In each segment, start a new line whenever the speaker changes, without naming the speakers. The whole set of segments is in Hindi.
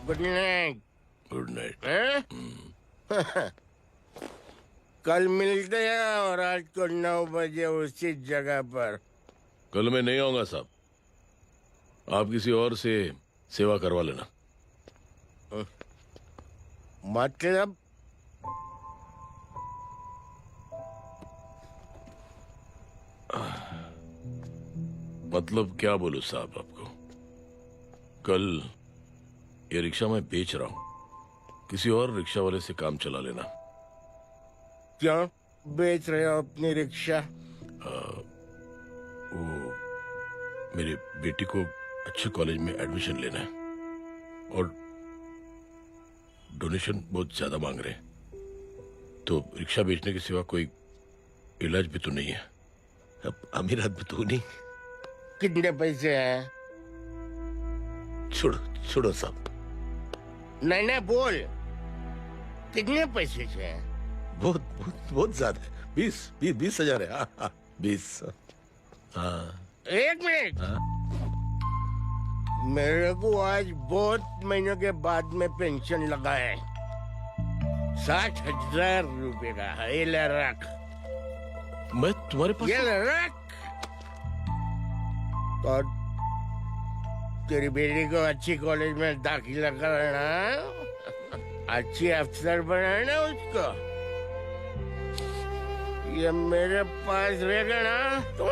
Good night.
Good night.
कल मिलते हैं और रात को 9 बजे उसी जगह पर।
कल मैं नहीं आऊंगा साहब, आप किसी और से सेवा करवा लेना।
मतलब?
मतलब क्या बोलूं साहब आपको। कल ये रिक्शा मैं बेच रहा हूं, किसी और रिक्शा वाले से काम चला लेना।
क्यों बेच रहे हो अपनी रिक्शा?
वो मेरी बेटी को अच्छे कॉलेज में एडमिशन लेना है और डोनेशन बहुत ज्यादा मांग रहे हैं, तो रिक्शा बेचने के सिवा कोई इलाज भी तो नहीं है। अब अमीर आदमी तो नहीं।
कितने पैसे हैं?
छोड़ो छोड़ो साहब।
नहीं बोल, कितने पैसे हैं?
बहुत बहुत बहुत ज्यादा है। 20,000 है। 20। हाँ।
1 मिनट।
हाँ?
मेरे को आज बहुत महीनों के बाद में पेंशन लगा है। 60,000 रुपए का है। ये ले रख।
मैं तुम्हारे पास?
ये ले रख। और तेरी बेटी को अच्छी कॉलेज में दाखिला कराना, अच्छी अफसर बनाना उसको। ये मेरे पास रहेगा ना तो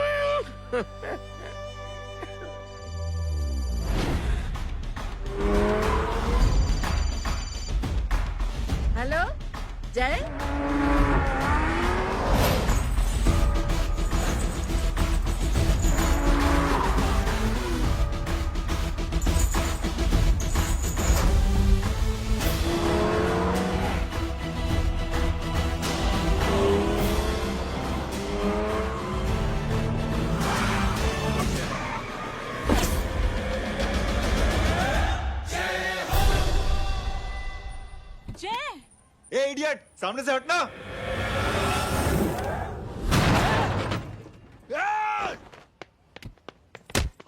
हेलो जय।
ए इडियट, सामने से हटना।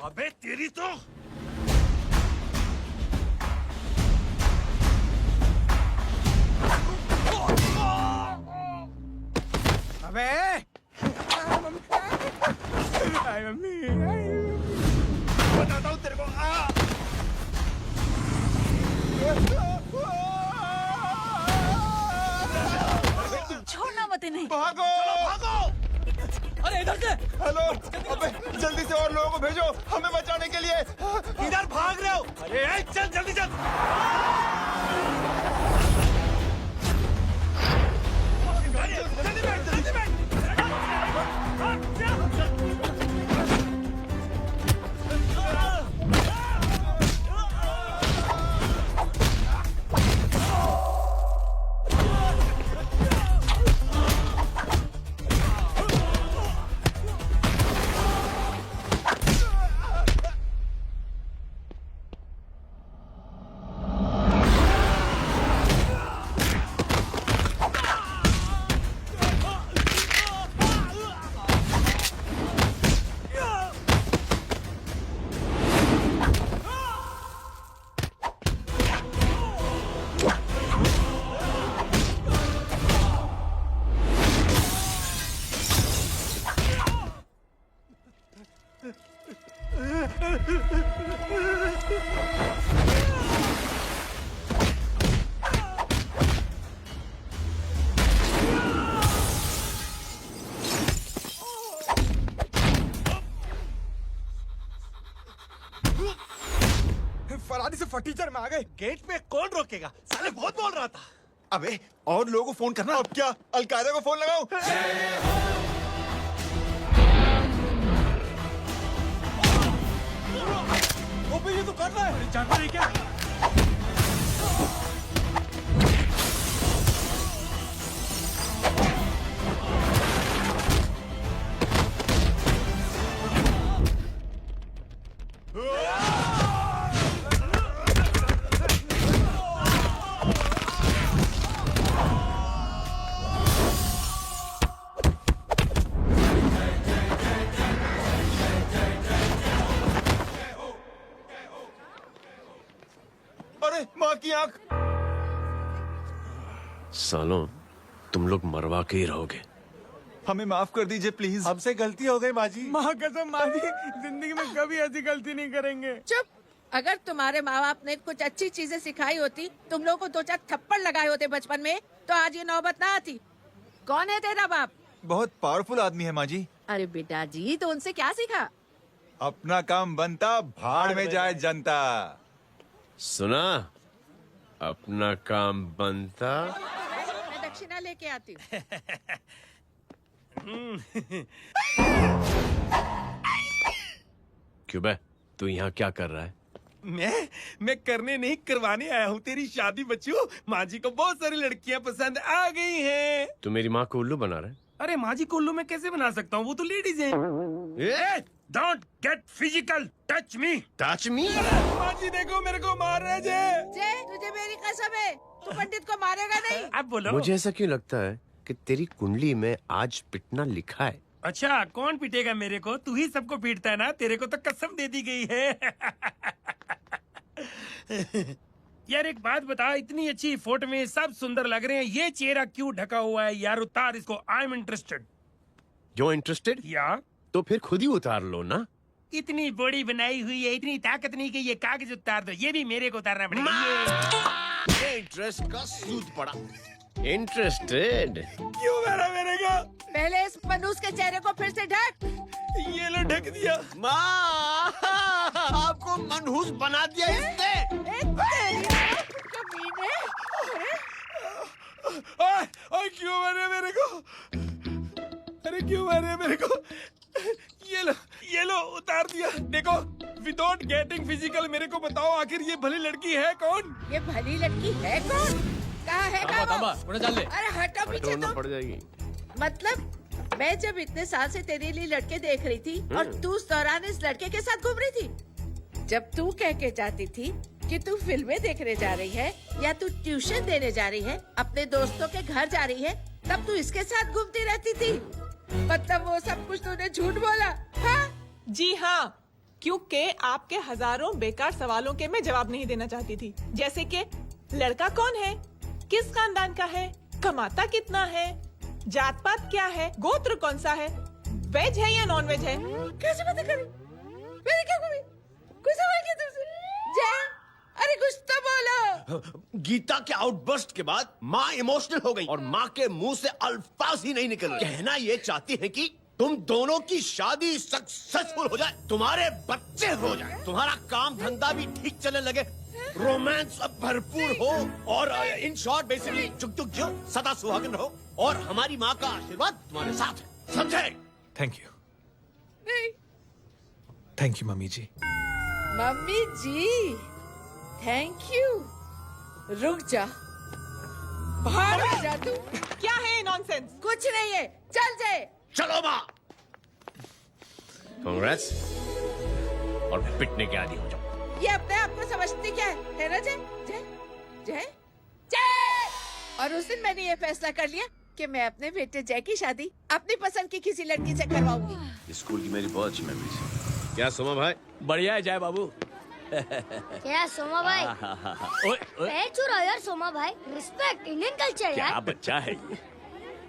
अबे तेरी तो।
अबे मम्मी बताता हूँ तेरे को।
छोड़ना मत इन्हें।
भागो भागो।
अरे इधर से।
हेलो, अबे जल्दी से और लोगों को भेजो हमें बचाने के लिए।
इधर भाग रहे हो? अरे चल जल्दी चल। जल्दी बैठ, जल्दी बैठ।
फरारी से फटीचर में आ गए।
गेट पे कौन रोकेगा? साले बहुत बोल रहा था।
अबे और लोगों को फोन करना। अब क्या अलकायदा को फोन लगाओ?
वो ये तो कर रहा है। जानता नहीं क्या?
दे माँ की आंख।
सालों तुम लोग मरवा के ही रहोगे।
हमें माफ कर दीजिए प्लीज।
हमसे गलती हो गई माँ जी।
माँ कसम माँ जी, जिंदगी में कभी ऐसी गलती नहीं करेंगे।
चुप। अगर तुम्हारे माँ बाप ने कुछ अच्छी चीजें सिखाई होती, तुम लोगों को 2-4 थप्पड़ लगाए होते बचपन में, तो आज ये नौबत ना आती। कौन है तेरा बाप?
बहुत पावरफुल आदमी है माँ जी।
अरे बेटा जी, तो उनसे क्या सीखा?
अपना काम बनता भाड़ में जाए जनता।
सुना, अपना काम बनता।
मैं दक्षिणा लेके आती हूँ।
क्यों बे, तू यहाँ क्या कर रहा है?
मैं करने नहीं करवाने आया हूँ तेरी शादी बच्चों। माँ जी को बहुत सारी लड़कियाँ पसंद आ गई हैं।
तू मेरी माँ को उल्लू बना रहा है?
अरे माँ जी को उल्लू मैं कैसे बना सकता हूँ, वो तो लेडीज हैं। Don't get physical, touch me.
Touch me?
माँ जी देखो मेरे को मार रहे जय।
जय, तुझे मेरी कसम है, तू पंडित को मारेगा नहीं।
अब बोलो।
मुझे ऐसा क्यों लगता है कि तेरी कुंडली में आज पिटना लिखा है?
अच्छा, कौन पीटेगा मेरे को? तू ही सबको पीटता है ना, तेरे को तो कसम दे दी गई है। यार एक बात बता, इतनी अच्छी फोटो में सब सुंदर लग रहे हैं, ये चेहरा क्यों ढका हुआ है यार? उतार इसको, आई एम इंटरेस्टेड।
जो इंटरेस्टेड?
या
तो फिर खुद ही उतार लो ना।
इतनी बॉडी बनाई हुई है, इतनी ताकत नहीं कि ये कागज उतार दो, ये भी मेरे को उतारना पड़ेगा।
ये इंटरेस्ट का सूद पड़ा। इंटरेस्टेड?
क्यों मारा मेरे को?
पहले इस मनूस के चेहरे को फिर से ढक।
ये लो ढक दिया।
माँ, आपको मनहूस बना दिया इसने।
कमीने।
ओए क्यों मारे मेरे को? अरे क्यों मारे मेरे को? ये लो उतार दिया। देखो, विदाउट गेटिंग फिजिकल मेरे को बताओ, आखिर ये भली लड़की है कौन?
ये भली लड़की है कौन? कहाँ है कहाँ वो? अरे हटो पीछे
हटोना
तो।
पड़ जाएगी।
मतलब मैं जब इतने साल से तेरे लिए लड़के देख रही थी और तू उस दौरान इस लड़के के साथ घूम रही थी। जब तू कह के जाती थी कि तू फिल्में देखने जा रही है या तू ट्यूशन देने जा रही है, अपने दोस्तों के घर जा रही है, तब तू इसके साथ घूमती रहती थी। मतलब वो सब कुछ तूने झूठ बोला? हाँ?
जी हाँ, क्योंकि आपके हजारों बेकार सवालों के मैं जवाब नहीं देना चाहती थी। जैसे कि लड़का कौन है, किस खानदान का है, कमाता कितना है, जात पात क्या है, गोत्र कौन सा है, वेज है या नॉन वेज है।
कैसे पता करी? मैंने क्या करी? कुछ सवाल किया तुमसे? जय, अरे कुछ तो बोलो।
गीता के आउटबर्स्ट के बाद माँ इमोशनल हो गई और माँ के मुंह से अल्फाज ही नहीं निकल रहे। कहना ये चाहती है कि तुम दोनों की शादी सक्सेसफुल हो जाए, तुम्हारे बच्चे हो जाए, तुम्हारा काम धंधा भी ठीक चलने लगे, रोमांस अब भरपूर हो और इन शॉर्ट बेसिकली जुग जुग जो सदा सुहागन रहो और हमारी माँ का आशीर्वाद तुम्हारे साथ है, समझे?
Thank you.
नहीं।
Thank you mummy ji.
Mummy ji, thank you. रुक जा, बाहर आ जा तू।
क्या है नॉनसेंस?
कुछ नहीं है, चल जाए।
चलो माँ। कांग्रेस। और पिटने के आदी हो जाओ।
ये अपने आप को समझती क्या है ना? जय जय जय जय। और उस दिन मैंने ये फैसला कर लिया कि मैं अपने बेटे जय की शादी अपनी पसंद की किसी लड़की से करवाऊंगी।
स्कूल की मेरी बहुत अच्छी मेमोरीज है। क्या सोमा भाई?
बढ़िया है जय बाबू।
क्या सोमा भाई? पैर छुरा यार सोमा भाई, रिस्पेक्ट इंडियन कल्चर
क्या
यार।
बच्चा है ये।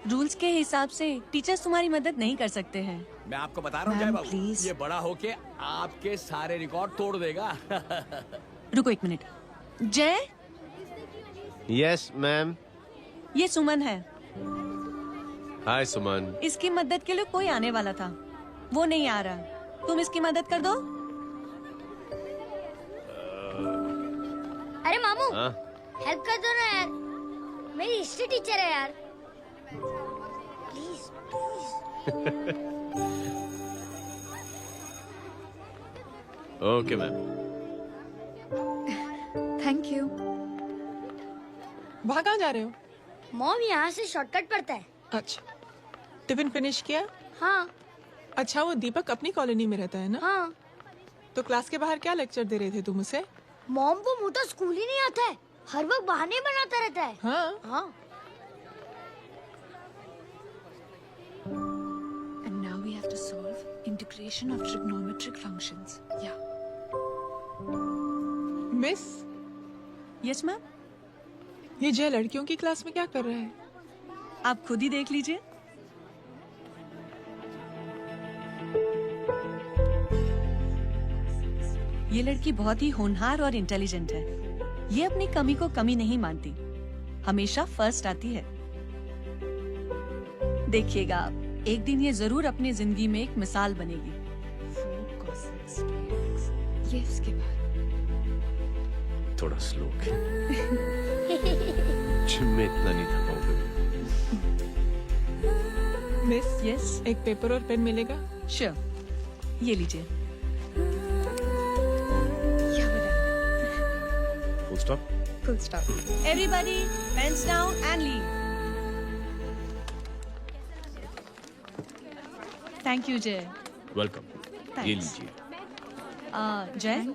रूल्स के हिसाब से टीचर्स तुम्हारी मदद नहीं कर सकते हैं।
मैं आपको बता रहा हूँ जय
मैम,
बाबू,
प्लीज।
ये बड़ा होके आपके सारे रिकॉर्ड तोड़ देगा।
रुको एक मिनट। जय,
यस मैम।
ये सुमन है।
हाय सुमन।
इसकी मदद के लिए कोई आने वाला था, वो नहीं आ रहा। तुम इसकी मदद कर दो।
अरे मामू,
हाँ?
हेल्प कर दो ना यार, मेरी हिस्ट्री टीचर है यार। Please please.
Okay ma'am.
Thank you.
वहाँ कहाँ जा रहे हो?
मॉम यहाँ से शॉर्टकट पड़ता है।
अच्छा, टिफिन फिनिश किया?
हाँ
अच्छा, वो दीपक अपनी कॉलोनी में रहता है ना?
हाँ।
तो क्लास के बाहर क्या लेक्चर दे रहे थे तुम उसे?
मॉम को मुँह तो स्कूल ही नहीं आता है, हर वक्त बहाने बनाता रहता है।
हाँ
हाँ।
And now we have to solve integration of trigonometric functions. Yeah.
Miss,
yes ma'am.
ये जय लड़कियों की क्लास में क्या कर रहा है?
आप खुद ही देख लीजिए। ये लड़की बहुत ही होनहार और इंटेलिजेंट है। ये अपनी कमी को कमी नहीं मानती, हमेशा फर्स्ट आती है। देखिएगा आप, एक दिन ये जरूर अपनी जिंदगी में एक मिसाल बनेगी।
ये उसके बाद
थोड़ा स्लो जिम में इतना नहीं था पाऊंगा।
मिस,
यस,
एक पेपर और पेन मिलेगा?
श्योर, ये लीजिए।
Full stop.
Full stop. Everybody pens down and leave. Thank you Jay.
Welcome. ये लीजिए।
जय,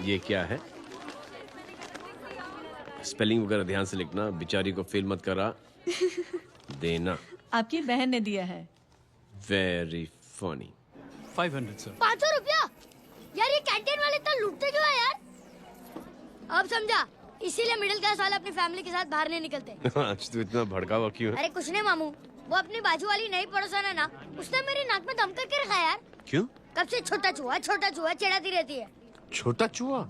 ये क्या है? स्पेलिंग वगैरह ध्यान से लिखना, बिचारी को फेल मत करा देना।
आपकी बहन ने दिया है।
Very funny.
500 सर।
500 रुपया? यार ये कैंटीन वाले इतना लूटते क्यों है यार? अब समझा, इसीलिए मिडिल क्लास वाले अपनी फैमिली के साथ बाहर नहीं निकलते।
आज तो इतना भड़का हुआ क्यों है?
अरे कुछ नहीं मामू, वो अपनी बाजू वाली नई पड़ोसन है ना, उसने मेरी नाक में दम करके रखा यार।
क्यों?
कब से छोटा चूहा चिढ़ाती रहती है।
छोटा चूहा?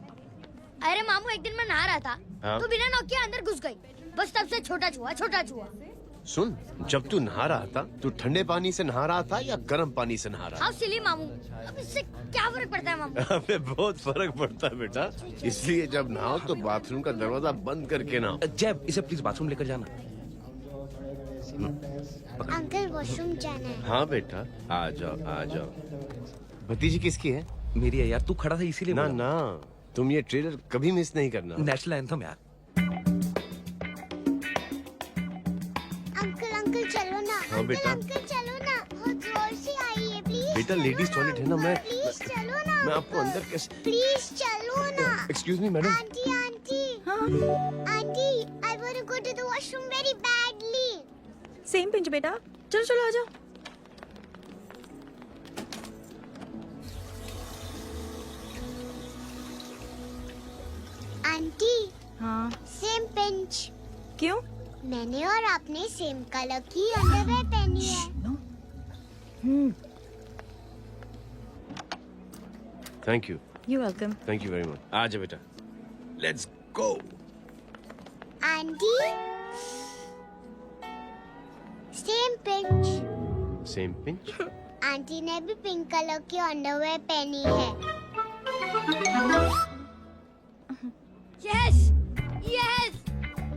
अरे मामू, एक दिन मैं नहा रहा था
हाँ?
तो बिना नॉक के अंदर घुस गई, बस तब से छोटा चूहा।
सुन, जब तू नहा रहा था, तू ठंडे पानी से नहा रहा था या गर्म पानी से नहा रहा
हाउ सिली मामू, अब इससे क्या फर्क पड़ता है मामू?
था? हमें बहुत फर्क पड़ता है बेटा, इसलिए जब नहाओ तो बाथरूम का दरवाजा बंद करके नहाओ।
जय, इसे प्लीज बाथरूम लेकर जाना।
अंकल वॉशरूम जाना है।
हाँ बेटा, आ जाओ। भतीजी किसकी है?
मेरी है यार, तू खड़ा था इसीलिए
ना
बोला।
ना, तुम ये ट्रेलर कभी मिस नहीं करना।
नेशनल एंथम यार।
अंकल चलो ना।
हाँ बेटा।
अंकल चलो ना, बहुत जोर से आई है, प्लीज।
बेटा लेडीज टॉयलेट है ना, मैं
प्लीज चलो ना।
मैं आपको अंदर कैसे?
प्लीज चलो ना।
Excuse me madam.
Aunty I want to go to the washroom very badly.
Same pinch बेटा, चलो आ जाओ।
आंटी,
हाँ,
सेम पिंच।
क्यों?
मैंने और आपने सेम कलर की अंडरवेयर पहनी है।
Thank you.
You welcome.
Thank you very much. आ जा बेटा, let's go.
Aunty, same pinch.
Same pinch?
Aunty ने भी पिंक कलर की अंडरवेयर पहनी है। Yes yes.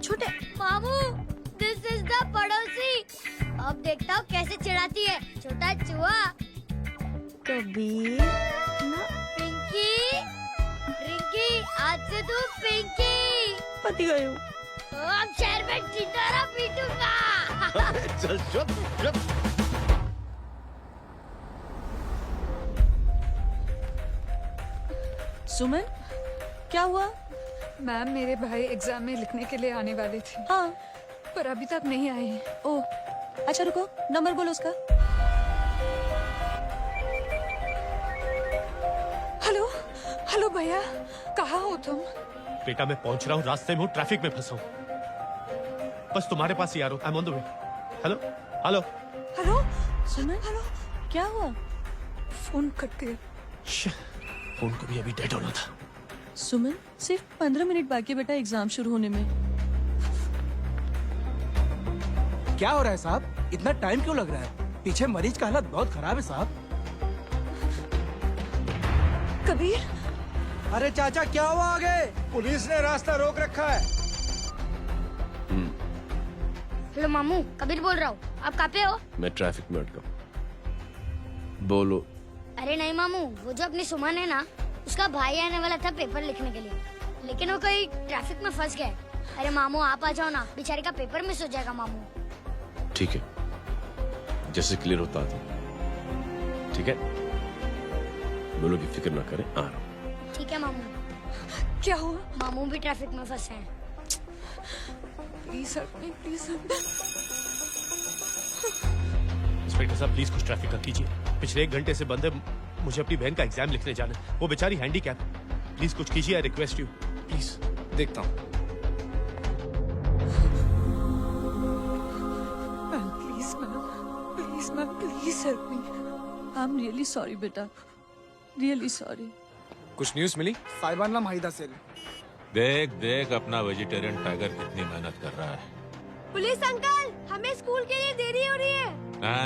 छोटे मामू, दिस इज द पड़ोसी। अब देखता हूँ कैसे चिढ़ाती है छोटा चूहा।
कबीर ना,
पिंकी, रिंकी, आज से तू पिंकी।
पति गई हूँ।
अब शहर में टिटोरा पीटूंगा।
चल चुप।
सुमन, क्या हुआ?
मैम, मेरे भाई एग्जाम में लिखने के लिए आने वाले थे।
हाँ,
पर अभी तक नहीं आए हैं।
ओह, अच्छा रुको, नंबर बोलो उसका।
हेलो भैया, कहाँ हो तुम?
बेटा मैं पहुंच रहा हूँ, रास्ते में हूँ, ट्रैफिक में फंसा हूँ, बस तुम्हारे पास ही आ रहा हूँ। I am on the way. Hello.
Suman, hello, क्या हुआ?
फोन कट गया।
फोन को भी अभी डेड होना था।
सुमन, सिर्फ 15 मिनट बाकी बेटा एग्जाम शुरू होने में।
क्या हो रहा है साहब? इतना टाइम क्यों लग रहा है? पीछे मरीज का हालत बहुत खराब है साहब।
कबीर,
अरे चाचा, क्या हुआ आगे? पुलिस ने रास्ता रोक रखा है।
हेलो मामू, कबीर बोल रहा हूँ। आप कहाँ पे हो?
मैं ट्रैफिक में अटका हूँ। बोलो।
अरे नहीं मामू, वो जो अपनी सुमन है ना, उसका भाई आने वाला था पेपर लिखने के लिए, लेकिन वो कहीं ट्रैफिक में फंस गया। अरे मामू आप आ जाओ ना, बेचारे का पेपर मिस हो जाएगा मामू।
ठीक है, जैसे क्लियर होता था। ठीक है, बोलो की फिक्र ना करें, आ रहा हूँ।
ठीक है मामू।
क्या हुआ?
मामू भी ट्रैफिक में फंसे हैं।
Please please.
इंस्पेक्टर साहब प्लीज कुछ ट्रैफिक का कीजिए, पिछले 1 घंटे से बंद है। मुझे अपनी बहन का एग्जाम लिखने जाना है, वो बेचारी हैंडीकैप। प्लीज कुछ कीजिए, आई रिक्वेस्ट यू। प्लीज देखता हूँ।
Please, ma'am, please help me.
I'm really sorry, बेटा. Really sorry.
कुछ न्यूज़ मिली?
साहिबान माहिदा सेल।
देख देख अपना वेजिटेरियन टाइगर कितनी मेहनत कर रहा है।
पुलिस अंकल, हमें स्कूल के लिए देरी हो रही है।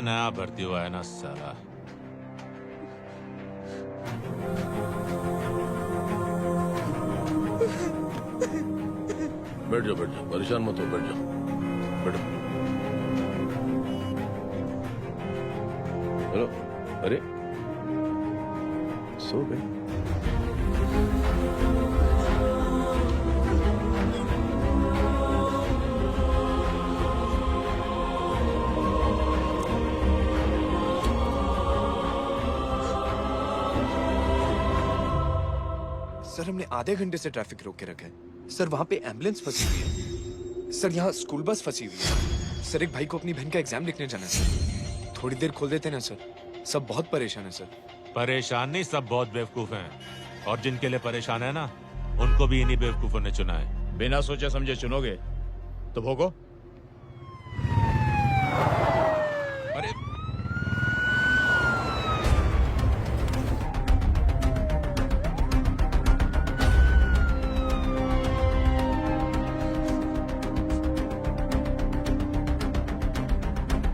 ना भर्ती हुआ है ना साला।
बैठ जाओ परेशान मत हो, बैठ जाओ बैठो। हेलो, अरे सो गए?
सर हमने आधे घंटे से ट्रैफिक रोक के रखा है। सर वहाँ पे एम्बुलेंस फंसी हुई है। सर यहाँ स्कूल बस फंसी हुई है। सर एक भाई को अपनी बहन का एग्जाम लिखने जाना है सर। थोड़ी देर खोल देते ना सर। सब बहुत परेशान है सर।
परेशान नहीं, सब बहुत बेवकूफ हैं। और जिनके लिए परेशान है ना, उनको भी इन्हीं बेवकूफों ने चुना है।
बिना सोचे समझे चुनोगे तो भोगो।
अरे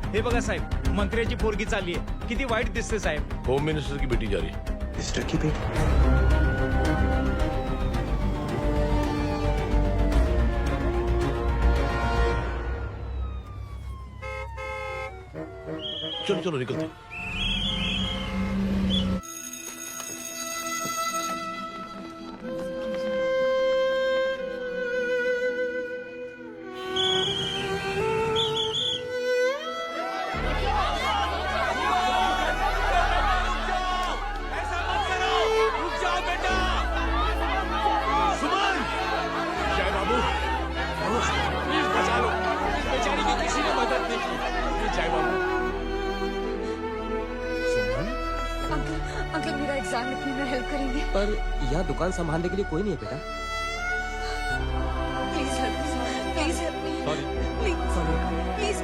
हे बघा साहेब, मंत्र्याची पोरगी चालली आहे. किती वाईट दिसते साहेब.
होम मिनिस्टर की बेटी जा रही है।
मिनिस्टर की बेटी?
चलो निकलते हैं।
अंकल मेरा एग्जाम लिखने में हेल्प करेंगे?
पर यहाँ दुकान संभालने के लिए कोई नहीं है बेटा.
Please help me, please help me, please please.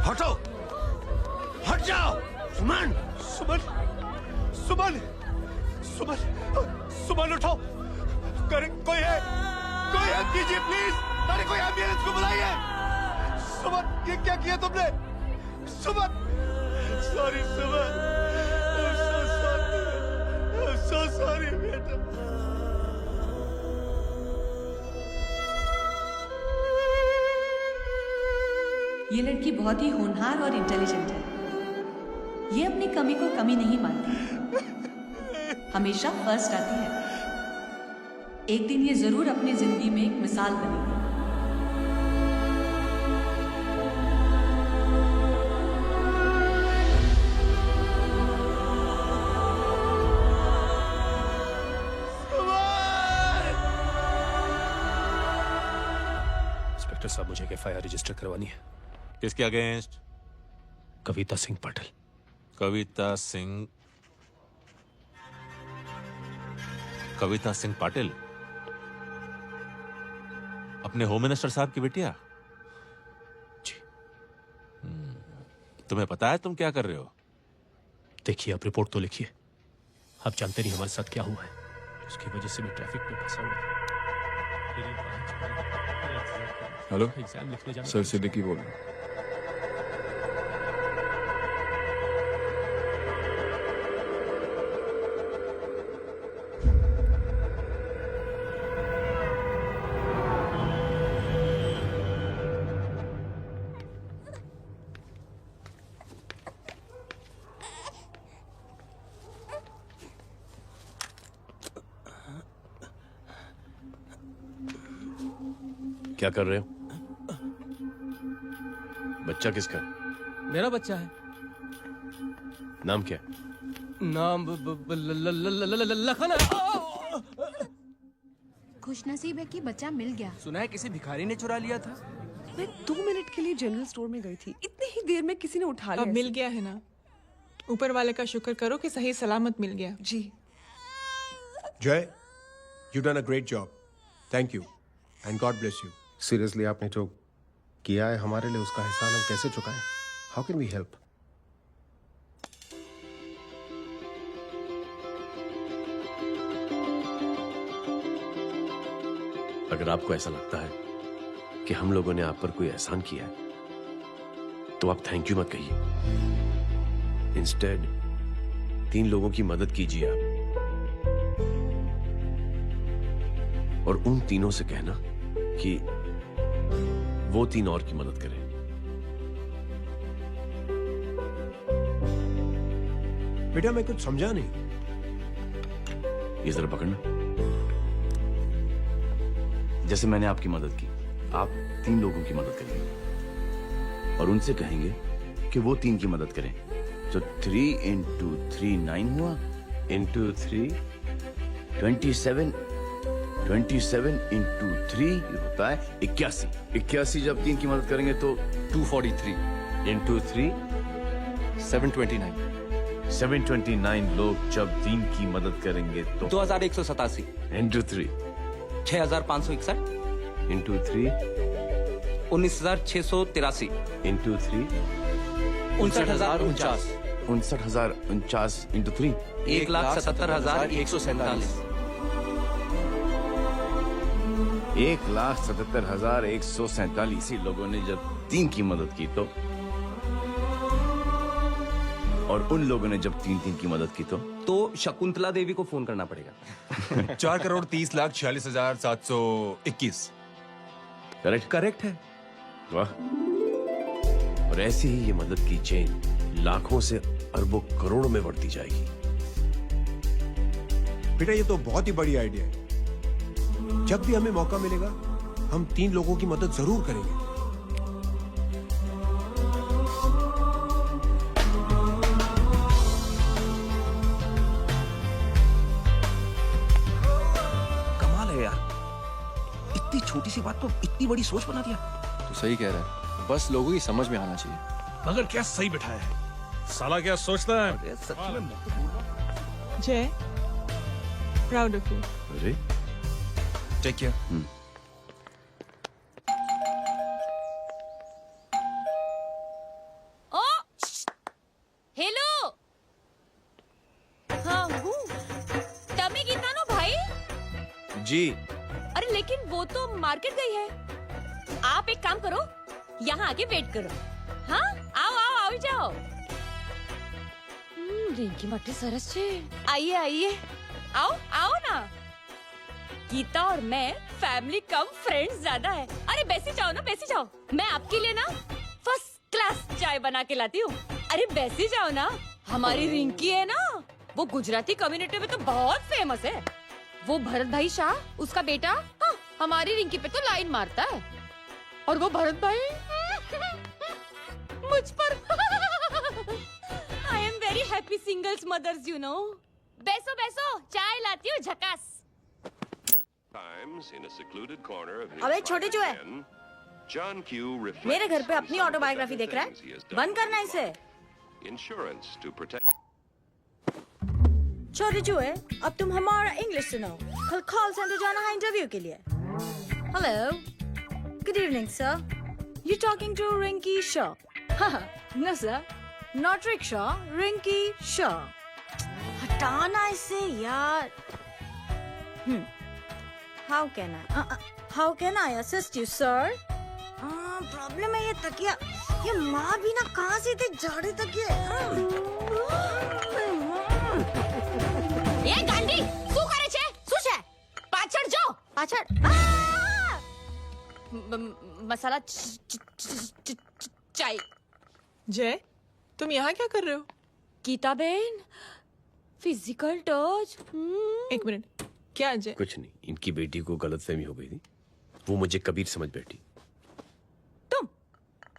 हटो, हट जाओ। सुमन, सुमन, सुमन, सुमन, सुमन उठो। कोई है, कोई हेल्प कीजिए प्लीज। अरे कोई एम्बुलेंस को बुलाइए। सुमन, ये क्या किया तुमने? Suman, sorry Suman, I'm so sorry बेटा।
ये लड़की बहुत ही होनहार और इंटेलिजेंट है। ये अपनी कमी को कमी नहीं मानती, हमेशा फर्स्ट आती है। एक दिन ये जरूर अपनी जिंदगी में एक मिसाल बनेगी।
इंस्पेक्टर साहब, मुझे एफआईआर रजिस्टर करवानी है।
किसके अगेंस्ट?
कविता सिंह पाटिल।
कविता सिंह पाटिल अपने होम मिनिस्टर साहब की बेटिया?
जी।
तुम्हें पता है तुम क्या कर रहे हो?
देखिए, आप रिपोर्ट तो लिखिए। आप जानते नहीं हमारे साथ क्या हुआ है। उसकी वजह से मैं ट्रैफिक में फंसा हुआ।
हेलो
एग्जाम लिखने जाना।
सर सिद्दीकी बोल रहा हूं।
क्या कर रहे हो? बच्चा किसका?
मेरा बच्चा है।
नाम क्या?
नाम लखन है।
खुशनसीब है कि बच्चा मिल गया।
सुना है किसी भिखारी ने चुरा लिया था।
मैं 2 मिनट के लिए जनरल स्टोर में गई थी, इतनी ही देर में किसी ने उठा लिया।
अब मिल गया है ना, ऊपर वाले का शुक्र करो कि सही सलामत मिल गया।
जी।
जय, you done a great job. Thank you and God bless you. Seriously आपने जो किया है हमारे लिए, उसका एहसान हम कैसे चुकाएं? How can we help?
अगर आपको ऐसा लगता है कि हम लोगों ने आप पर कोई एहसान किया है तो आप थैंक यू मत कहिए। इंस्टेड 3 लोगों की मदद कीजिए आप, और उन तीनों से कहना कि वो 3 और की मदद करें।
बेटा मैं कुछ समझा नहीं।
ये जरा पकड़ना। जैसे मैंने आपकी मदद की, आप 3 लोगों की मदद करेंगे और उनसे कहेंगे कि वो 3 की मदद करें। तो 3 into 3 9 हुआ, into 3 27, 27 into 3 होता है 81। 81 जब 3 की मदद करेंगे तो 243 into 3
729।
729 लोग जब 3 की मदद करेंगे तो
2187
into 3
6561
into 3
19683
into 3
59049
59,049 into 3
1,77,147
1,77,147 लोगों ने जब 3 की मदद की तो, और उन लोगों ने जब 3 की मदद की तो
शकुंतला देवी को फोन करना पड़ेगा।
4,30,46,721।
करेक्ट है। वाह। और ऐसी ही ये मदद की चेन लाखों से अरबों करोड़ों में बढ़ती जाएगी।
बेटा ये तो बहुत ही बड़ी आइडिया है। जब भी हमें मौका मिलेगा हम 3 लोगों की मदद जरूर करेंगे।
इतनी छोटी सी बात को इतनी बड़ी सोच बना दिया।
तो सही कह रहा है, बस लोगों की समझ में आना चाहिए।
मगर क्या सही बिठाया है, साला क्या सोचता है।
जय, प्राउड ऑफ यू।
अरे
टेक केयर।
ओ हेलो, हाँ हूँ। तमी कितना नो भाई?
जी।
अरे लेकिन वो तो मार्केट गई है। आप एक काम करो, यहाँ आके वेट करो। हाँ आओ आओ आओ जाओ। रिंकी मट्टी सरस छे। आइए आइए, आओ आओ ना। गीता और मैं फैमिली कम फ्रेंड्स ज्यादा है। अरे बैसी जाओ ना, बैसी जाओ। मैं आपके लिए ना फर्स्ट क्लास चाय बना के लाती हूँ। अरे बैसी जाओ ना। हमारी रिंकी है ना, वो गुजराती कम्युनिटी में तो बहुत फेमस है। वो भरत भाई शाह, उसका बेटा, हाँ, हमारी रिंकी पे तो लाइन मारता है। और वो भरत भाई मुझ पर। I am very happy singles mothers you know. बैसो बैसो, चाय लाती हूँ झकास।
अबे छोटे जो है, मेरे घर पे अपनी ऑटोबायोग्राफी देख रहा है, बंद करना इसे। छोटे जो है, अब तुम हमारा इंग्लिश सुनो। कल कॉल सेंटर जाना है इंटरव्यू के लिए। Hello, good evening sir, you talking to Rinki Shaw? No sir, not rickshaw, Rinki Shaw. हटाना इसे यार। How can I assist you, sir? Problem है ये तकिया, ये माँ भी ना कहाँ से थे जाड़े तकिए।
ये गांडी, શું કરે છે? શું છે? પાછળ જો, પાછળ। मसाला चाय।
जय, तुम यहाँ क्या कर रहे हो?
गीता बहन, फिजिकल टच।
एक मिनट, क्या जय?
कुछ नहीं, इनकी बेटी को गलतफहमी हो गई थी, वो मुझे कबीर समझ बैठी।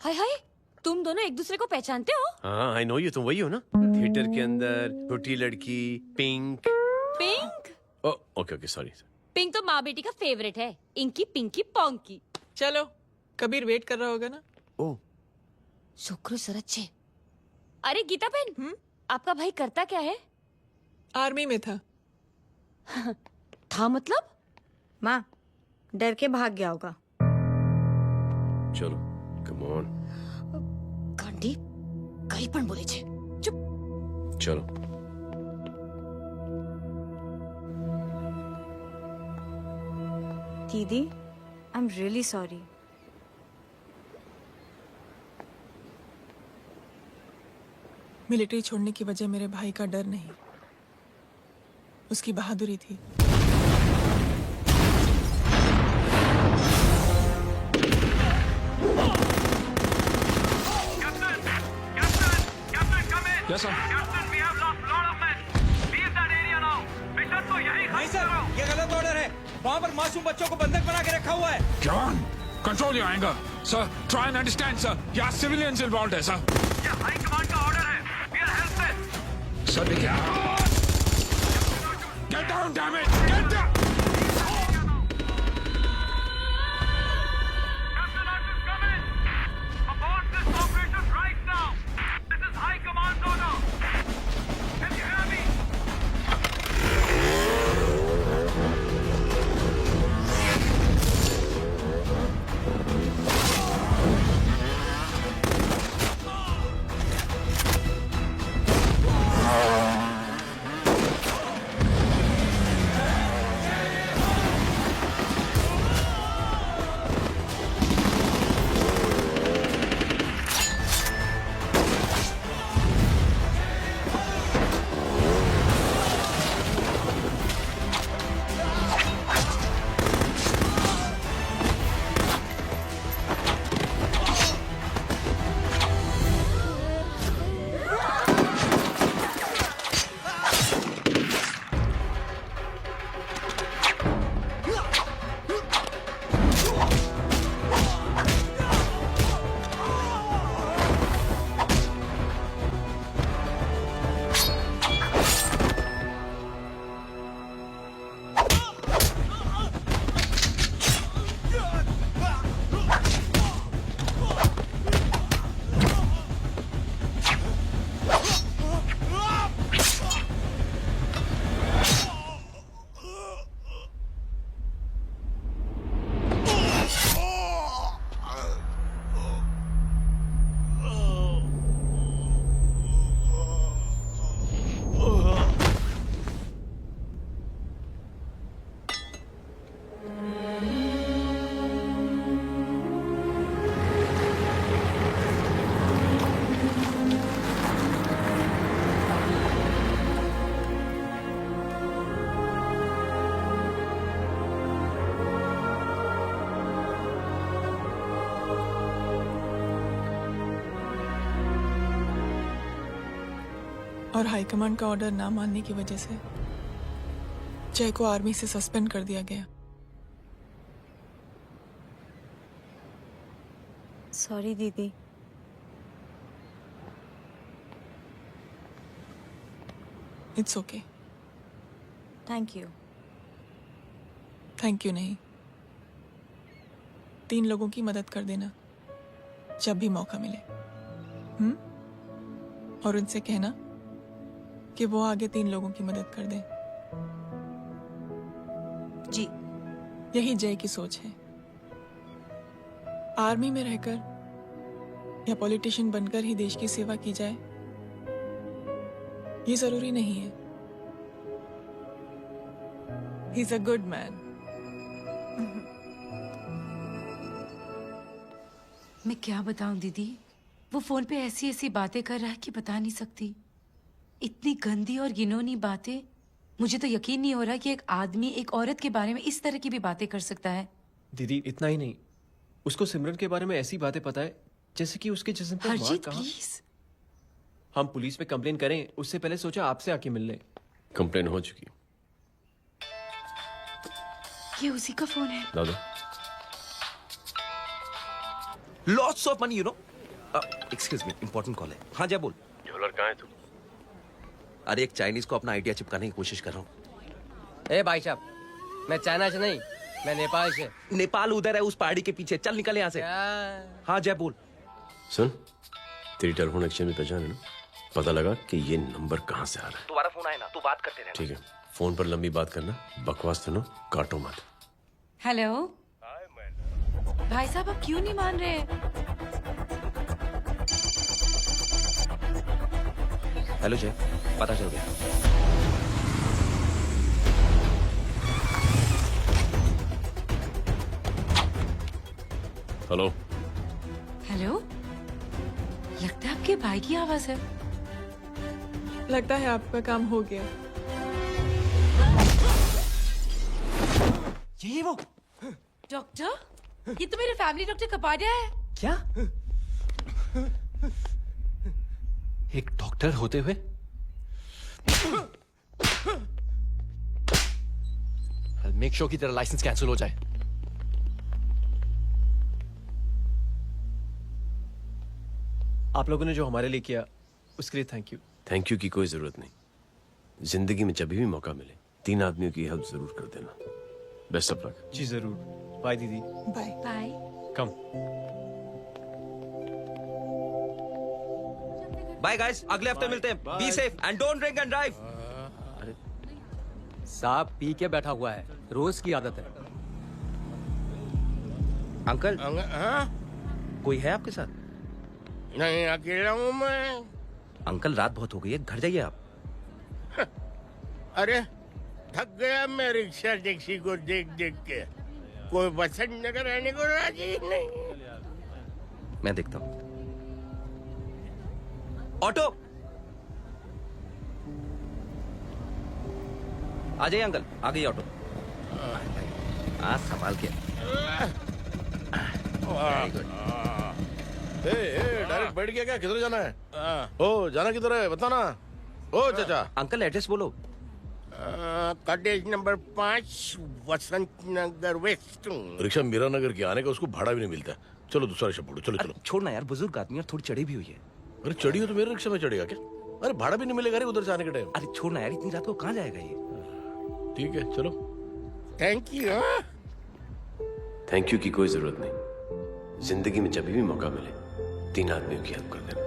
हाय हाय, तुम दोनों एक दूसरे को पहचानते हो?
हाँ, आई नो यू, तुम वही हो ना थिएटर के अंदर छोटी लड़की pink.
Pink?
Okay okay sorry.
Pink तो माँ बेटी का फेवरेट है, इंकी पिंकी पोंकी।
चलो, कबीर वेट कर रहा होगा ना।
ओ
शुक्र सरच्चे। अरे गीता बहन, आपका भाई करता क्या है?
आर्मी में था।
था मतलब?
माँ, डर के भाग गया होगा।
चलो कम ऑन।
गांडी कहीं पण बोले छे। चुप।
चलो।
दीदी, I am really sorry.
Military छोड़ने की वजह मेरे भाई का डर नहीं, उसकी बहादुरी थी।
Yes, sir.
नहीं सर, ये गलत ऑर्डर है। वहाँ पर मासूम बच्चों को बंधक बना के रखा हुआ है।
जवान, control your anger. Sir, try and understand, sir. यहाँ civilians involved है, sir.
ये हाई कमांड का ऑर्डर है। We are helpless.
Sir, देखिए। Get down, damn it! Get down!
Abort this operation right now. This is high command order. Can you hear me?
और हाईकमांड का ऑर्डर ना मानने की वजह से जय को आर्मी से सस्पेंड कर दिया गया।
सॉरी दीदी।
It's okay.
Thank you.
Thank you नहीं, 3 लोगों की मदद कर देना जब भी मौका मिले। और उनसे कहना कि वो आगे 3 लोगों की मदद कर दें।
जी।
यही जय की सोच है। आर्मी में रहकर या पॉलिटिशियन बनकर ही देश की सेवा की जाए, ये जरूरी नहीं है। He is a good man.
मैं क्या बताऊं दीदी, वो फोन पे ऐसी ऐसी बातें कर रहा है कि बता नहीं सकती। इतनी गंदी और घिनौनी बातें। मुझे तो यकीन नहीं हो रहा कि एक आदमी एक औरत के बारे में इस तरह की भी बातें कर सकता है।
दीदी इतना ही नहीं, उसको सिमरन के बारे में ऐसी बातें पता है जैसे कि उसके जिस्म पर मार
हरजीत
कहाँ।
प्लीज।
हम पुलिस में कंप्लेन करें उससे पहले सोचा आपसे आके मिल ले।
कंप्लेन हो चुकी।
ये उसी का फोन है।
दादा
lots of money, you know. Excuse me, important call है। हाँ जय बोल।
ज्वेलर कहाँ है तू?
अरे एक चाइनीज को अपना आइडिया चिपकाने की कोशिश कर रहा हूँ।
ए भाई साहब, मैं चाइना से नहीं, मैं नेपाल से।
नेपाल उधर है, उस पहाड़ी के पीछे। चल निकल यहाँ से। हाँ जय बोल।
सुन, तेरी टेलीफोन एक्सचेंज में पहचान है ना? पता लगा कि ये नंबर कहाँ से आ रहा है।
तुम्हारा फोन आया ना, तू बात करते रहना।
ठीक है, फोन पर लंबी बात करना, बकवास सुनो, काटो मत।
हेलो भाई साहब, आप क्यों नहीं मान रहे?
हेलो जय, पता चल गया।
हेलो
हेलो, लगता है आपके भाई की आवाज है।
लगता है आपका काम हो गया।
ये वो
डॉक्टर, ये तो मेरे फैमिली डॉक्टर कपाडिया है।
क्या?
एक डॉक्टर होते हुए? मेक श्योर कि तेरा लाइसेंस कैंसिल हो जाए।
आप लोगों ने जो हमारे लिए किया उसके लिए थैंक यू।
थैंक यू की कोई जरूरत नहीं। जिंदगी में जब भी मौका मिले 3 आदमियों की हेल्प जरूर कर देना। Best of luck.
जी जरूर। बाय दीदी।
Bye
bye.
Come.
Bye guys, अगले हफ्ते मिलते हैं। Be safe and don't drink and drive.
साहब पी के बैठा हुआ है, रोज की आदत है।
अंकल,
हाँ?
कोई है आपके साथ?
नहीं, अकेला हूँ मैं।
अंकल रात बहुत हो गई है, घर जाइए आप।
अरे थक गया मैं रिक्शा टैक्सी को देख देख के। कोई पसंद नगर रहने को राजी नहीं।
मैं देखता हूँ। ऑटो आ जाइए अंकल, आ गई ऑटो। हाँ संभाल के।
डायरेक्ट बैठ गया क्या? किधर जाना है? ओ जाना किधर है बता ना। ओ चाचा।
अंकल एड्रेस बोलो।
कॉटेज नंबर 5, वसंत नगर वेस्ट।
रिक्शा मीरा नगर के आने का उसको भाड़ा भी नहीं मिलता। चलो दूसरा रिक्शा पकड़ो। चलो चलो।
छोड़ना यार, बुजुर्ग आदमी और थोड़ी चढ़ी भी हुई है।
अरे चढ़ी हो तो मेरे रिक्शा में चढ़ेगा क्या? अरे भाड़ा भी नहीं मिलेगा रे उधर जाने के टाइम।
अरे छोड़ना यार, इतनी रात को कहाँ जाएगा ये?
ठीक है चलो।
Thank you.
थैंक यू की कोई जरूरत नहीं। जिंदगी में जब भी मौका मिले 3 आदमियों की हेल्प कर देना।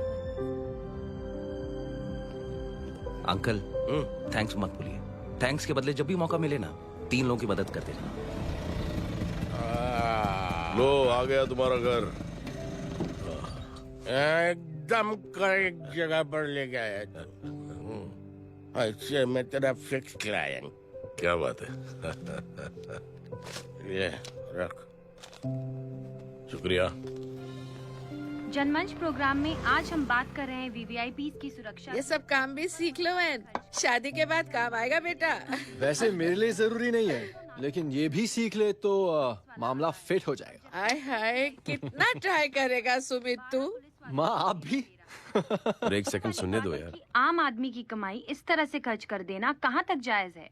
अंकल थैंक्स मत बोलिए। थैंक्स के बदले जब भी मौका मिले ना 3 लोगों की मदद कर देना।
लो आ गया तुम्हारा घर।
एकदम करेक्ट जगह पर लेके आया था। अच्छा मैं तेरा फिक्स क्लाइंट।
क्या बात है।
ये रख।
शुक्रिया।
जनमंच प्रोग्राम में आज हम बात कर रहे हैं वीवीआईपी की सुरक्षा।
ये सब काम भी सीख लो मैन, शादी के बाद काम आएगा बेटा।
वैसे मेरे लिए जरूरी नहीं है, लेकिन ये भी सीख ले तो मामला फिट हो जाएगा।
हाय हाय, कितना ट्राई करेगा सुमित तू।
माँ आप भी।
अरे एक सेकंड सुनने दो यार।
आम आदमी की कमाई इस तरह से खर्च कर देना कहाँ तक जायज है?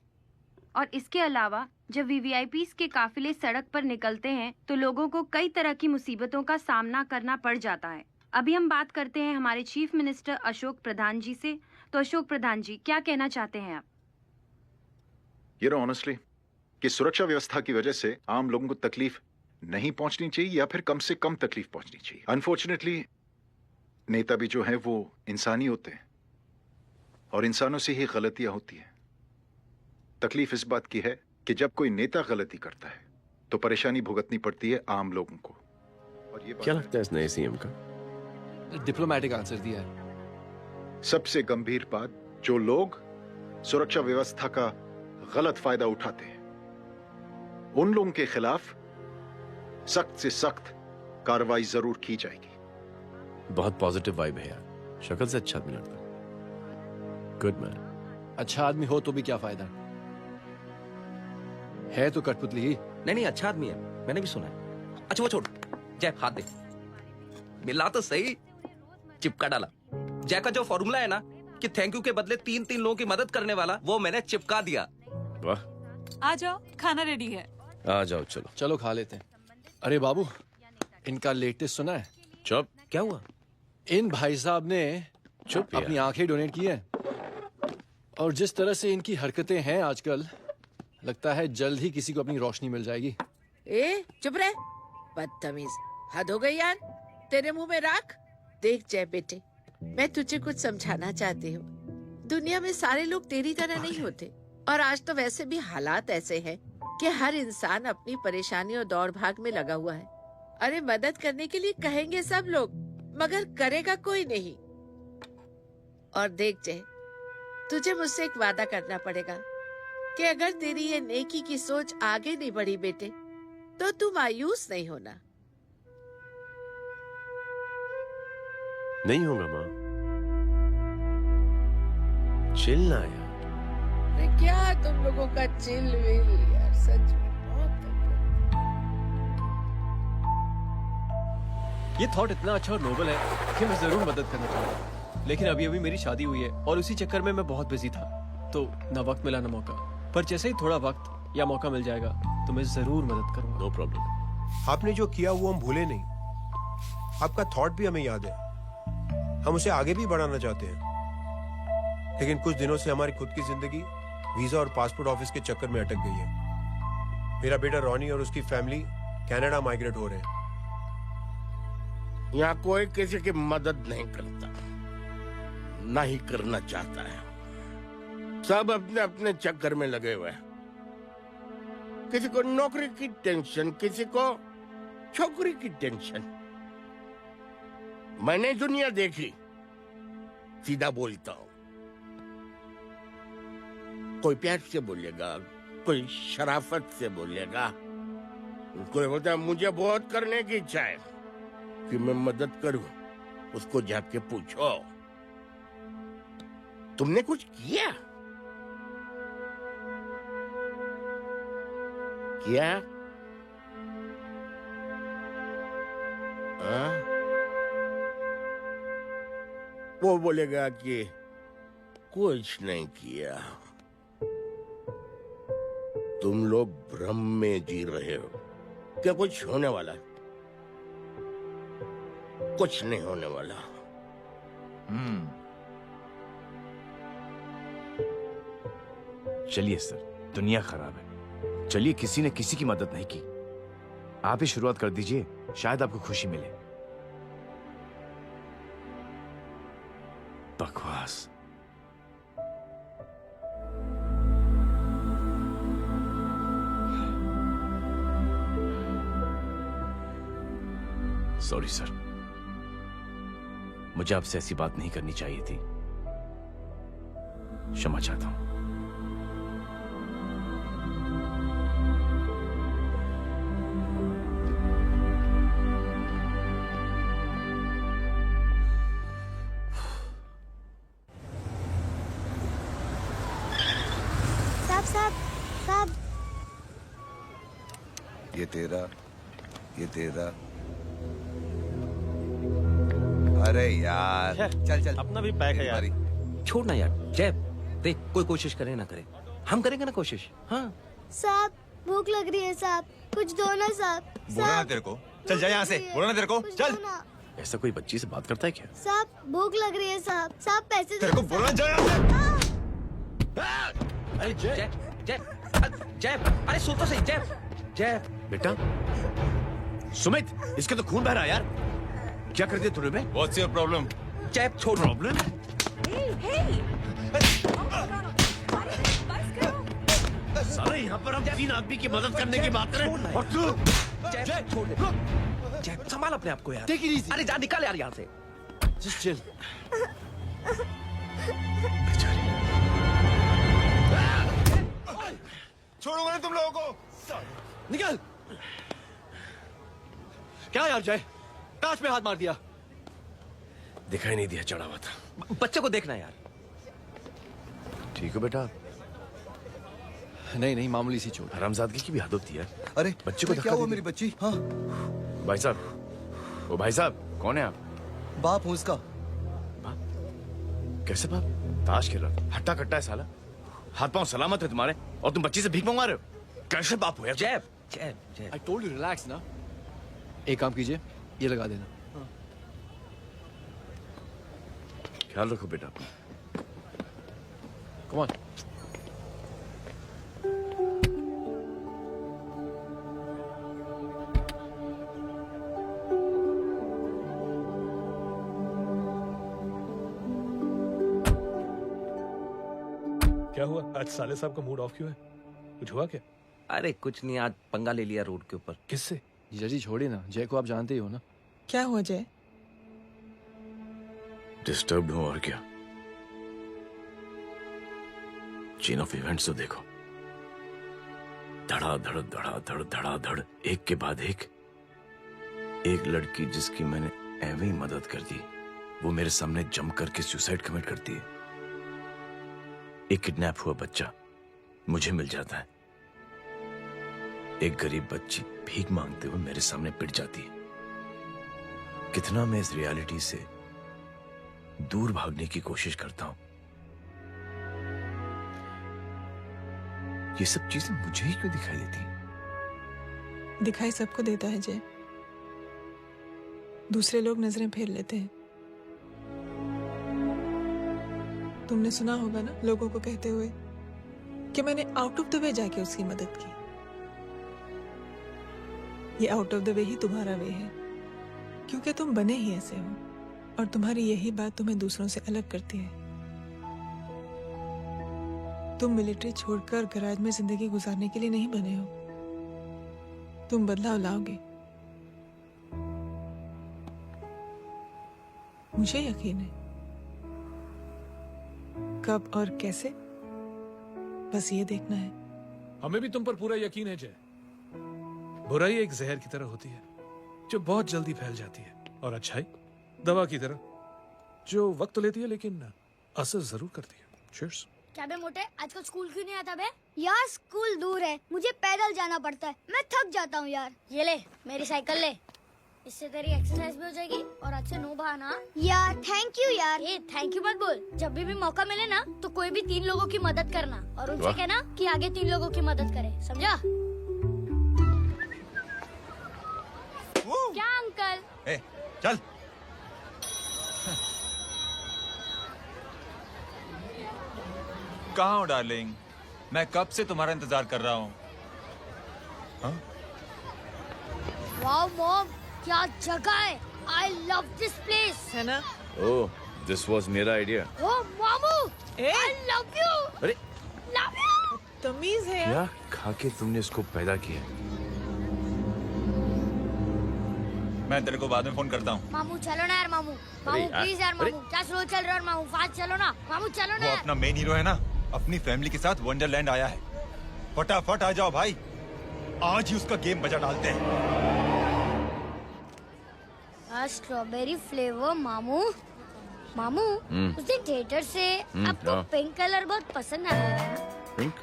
और इसके अलावा जब वीवीआईपी के काफिले सड़क पर निकलते हैं तो लोगों को कई तरह की मुसीबतों का सामना करना पड़ जाता है। अभी हम बात करते हैं हमारे चीफ मिनिस्टर अशोक प्रधान जी से। तो अशोक प्रधान जी, क्या कहना चाहते हैं आप?
ये नो ऑनेस्टली कि सुरक्षा व्यवस्था की वजह से आम लोगों को तकलीफ नहीं पहुंचनी चाहिए या फिर कम से कम तकलीफ पहुंचनी चाहिए। अनफॉर्चुनेटली नेता भी जो है वो इंसानी होते हैं और इंसानों से ही गलतियां होती हैं। तकलीफ इस बात की है कि जब कोई नेता गलती करता है तो परेशानी भुगतनी पड़ती है आम लोगों को। और ये
क्या लगता है इस नए सीएम का?
डिप्लोमेटिक आंसर दिया है।
सबसे गंभीर बात, जो लोग सुरक्षा व्यवस्था का गलत फायदा उठाते हैं उन लोगों के खिलाफ सख्त से सख्त कार्रवाई जरूर की जाएगी।
बहुत पॉजिटिव वाइब है यार। शक्ल से अच्छा आदमी लगता है। Good man.
अच्छा आदमी हो तो भी क्या फायदा है तो कठपुतली ही।
नहीं अच्छा आदमी है, मैंने भी सुना है। अच्छा वो छोड़, जय हाथ दे। मिला तो सही, चिपका डाला। जय का जो फॉर्मूला है ना कि थैंक यू के बदले 3 लोगों की मदद करने वाला, वो मैंने चिपका दिया।
वाह।
आ जाओ, खाना रेडी है।
आ जाओ चलो।
चलो खा लेते हैं। अरे बाबू, इनका लेटेस्ट सुना है?
चुप।
क्या हुआ?
इन भाई साहब ने
चुप
अपनी आंखें डोनेट की हैं और जिस तरह से इनकी हरकतें हैं आजकल, लगता है जल्द ही किसी को अपनी रोशनी मिल जाएगी।
ए चुप रह, बदतमीज, हद हो गई यार। तेरे मुंह में राख। देख जय बेटे, मैं तुझे कुछ समझाना चाहती हूँ। दुनिया में सारे लोग तेरी तरह नहीं होते, और आज तो वैसे भी हालात ऐसे हैं कि हर इंसान अपनी परेशानी और दौड़ भाग में लगा हुआ है। अरे मदद करने के लिए कहेंगे सब लोग, मगर करेगा कोई नहीं। और देख जय, तुझे मुझसे एक वादा करना पड़ेगा कि अगर तेरी ये नेकी की सोच आगे नहीं बढ़ी बेटे, तो तू मायूस नहीं होना।
नहीं होगा माँ। चिल ना यार।
अरे क्या तुम लोगों का चिल विल यार, सच में बहुत।
ये थॉट इतना अच्छा और नोबल है कि मैं जरूर मदद करना चाहूंगा, लेकिन अभी अभी मेरी शादी हुई है और उसी चक्कर में मैं बहुत बिजी था, तो ना वक्त मिला ना मौका। पर जैसे ही थोड़ा वक्त या मौका मिल जाएगा तो मैं जरूर मदद करूंगा।
No problem.
आपने जो किया वो हम भूले नहीं। आपका थॉट भी हमें याद है, हम उसे आगे भी बढ़ाना चाहते हैं। लेकिन कुछ दिनों से हमारी खुद की जिंदगी वीजा और पासपोर्ट ऑफिस के चक्कर में अटक गई है। मेरा बेटा रॉनी और उसकी फैमिली कनाडा माइग्रेट हो रहे हैं।
यहाँ कोई किसी की मदद नहीं करता, ना ही करना चाहता है। सब अपने अपने चक्कर में लगे हुए हैं। किसी को नौकरी की टेंशन, किसी को छोकरी की टेंशन। मैंने दुनिया देखी, सीधा बोलता हूं। कोई प्यार से बोलेगा, कोई शराफत से बोलेगा, कोई बोलता है मुझे बहुत करने की इच्छा है कि मैं मदद करूं। उसको जाके पूछो, तुमने कुछ किया? क्या? वो बोलेगा कि कुछ नहीं किया। तुम लोग भ्रम में जी रहे हो। क्या कुछ होने वाला? कुछ नहीं होने वाला।
चलिए सर, दुनिया खराब है। चलिए, किसी ने किसी की मदद नहीं की। आप ही शुरुआत कर दीजिए, शायद आपको खुशी मिले। बकवास। सॉरी सर, मुझे आपसे ऐसी बात नहीं करनी चाहिए थी। क्षमा चाहता हूं।
साहब,
ये तेरा। अरे यार, चल
अपना भी पैक है यार। छोड़ ना यार। जय, देख, कोई कोशिश करे ना करे, हम करेंगे ना कोशिश। हाँ
साहब, भूख लग रही है साहब, कुछ दो ना साहब।
बोला ना तेरे को, चल जा यहाँ से। बोला ना तेरे को, चल।
ऐसा कोई बच्ची से बात करता है क्या?
साहब भूख लग रही है साहब, साहब पैसे
तेरे को बोला जा यहाँ से।
अरे जय, जय, जय, अरे सुन तो सही। जय, जय
बेटा। सुमित, इसके तो खून बह रहा है यार। क्या कर दिया तूने बे?
What's your problem?
जय, छोड़।
प्रॉब्लम? सारे यहाँ पर हम 3 आदमी की मदद करने की बात करें और तू।
जय, छोड़ दे। जय, संभाल अपने आप को यार।
Take it easy.
अरे जा, निकाल यार यहाँ से।
Just chill.
छोड़ूंगा नहीं तुम लोगों को।
निकल। क्या यार जय, कांच पे हाथ मार दिया।
दिखाई नहीं दिया, चढ़ा हुआ था।
बच्चे को देखना यार।
ठीक हो बेटा?
नहीं, मामूली सी चोट।
हरामजादगी की भी हद होती है।
अरे
बच्चे को
क्या हुआ मेरी बच्ची? हाँ
भाई साहब, ओ भाई साहब, कौन है आप?
बाप हूँ उसका।
कैसे बाप? ताश खेल रहा, हट्टा कट्टा है साला। हाथ पांव सलामत है तुम्हारे और तुम बच्ची से भीख मंगवा रहे हो? कैसे बाप हो यार?
जय, जय, जय।
I told you relax ना। एक काम कीजिए, ये लगा देना।
ख्याल रखो बेटा अपना।
Come on.
क्या हुआ आज साले साहब का मूड ऑफ क्यों है? कुछ हुआ क्या?
अरे कुछ नहीं, आज पंगा ले लिया रोड के ऊपर।
किससे?
जीजा जी छोड़िए ना, जय को आप जानते ही हो ना।
क्या हुआ जय?
डिस्टर्ब्ड हूं और क्या। चेन ऑफ इवेंट्स तो देखो, धड़ाधड़ धड़ाधड़ धड़ाधड़, एक के बाद एक लड़की जिसकी मैंने एवं ही मदद कर दी, वो मेरे सामने जम करके सुसाइड कमिट करती है। एक किडनैप हुआ बच्चा मुझे मिल जाता है। एक गरीब बच्ची भीख मांगते हुए मेरे सामने पिट जाती है। कितना मैं इस रियलिटी से दूर भागने की कोशिश करता हूं। ये सब चीजें मुझे ही क्यों दिखाई देती हैं?
दिखाई सबको देता है जय, दूसरे लोग नजरें फेर लेते हैं। तुमने सुना होगा ना लोगों को कहते हुए कि मैंने आउट ऑफ द वे जाके उसकी मदद की। ये आउट ऑफ द वे ही तुम्हारा वे है, क्योंकि तुम बने ही ऐसे हो और तुम्हारी यही बात तुम्हें दूसरों से अलग करती है। तुम मिलिट्री छोड़कर गैराज में जिंदगी गुजारने के लिए नहीं बने हो। तुम बदलाव लाओगे, मुझे यकीन है। कब और कैसे, बस ये देखना है।
हमें भी तुम पर पूरा यकीन है जय। बुराई एक जहर की तरह होती है जो बहुत जल्दी फैल जाती है, और अच्छाई दवा की तरह जो वक्त लेती है लेकिन असर जरूर करती है। चीयर्स।
क्या बे मोटे, आजकल स्कूल क्यों नहीं आता बे? यार स्कूल दूर है, मुझे पैदल जाना पड़ता है, मैं थक जाता हूँ यार। ये ले मेरी साइकिल ले, इससे तेरी एक्सरसाइज भी हो जाएगी और आज से नो बहाना। यार थैंक यू यार। ये थैंक यू मत बोल, जब भी मौका मिले ना तो कोई भी 3 लोगों की मदद करना और उनसे कहना कि आगे 3 लोगों की मदद करे, समझा? क्या अंकल?
ए, चल। कहाँ हो डार्लिंग? मैं कब से तुम्हारा इंतजार कर रहा हूँ।
वाओ मॉम, क्या जगह है। I love this place.
है ना?
ओह, दिस वाज मेरा आइडिया।
Oh मामू, I love you.
अरे
Love you.
तमीज है
क्या खा के तुमने इसको पैदा किया?
मैं तेरे को बाद में फोन करता हूँ।
मामू चलो ना यार, मामू मामू प्लीज यार, मामू क्या स्लो चल रहा है मामू, फास्ट चलो ना मामू, चलो ना।
वो अपना मेन हीरो है ना, अपनी फैमिली के साथ वंडरलैंड आया है। फटाफट आ जाओ भाई, आज ही उसका गेम बजा डालते हैं।
स्ट्रॉबेरी फ्लेवर मामू। मामू उस दिन थिएटर से आपको
हाँ।
पिंक कलर बहुत पसंद आया था ना?
पिंक?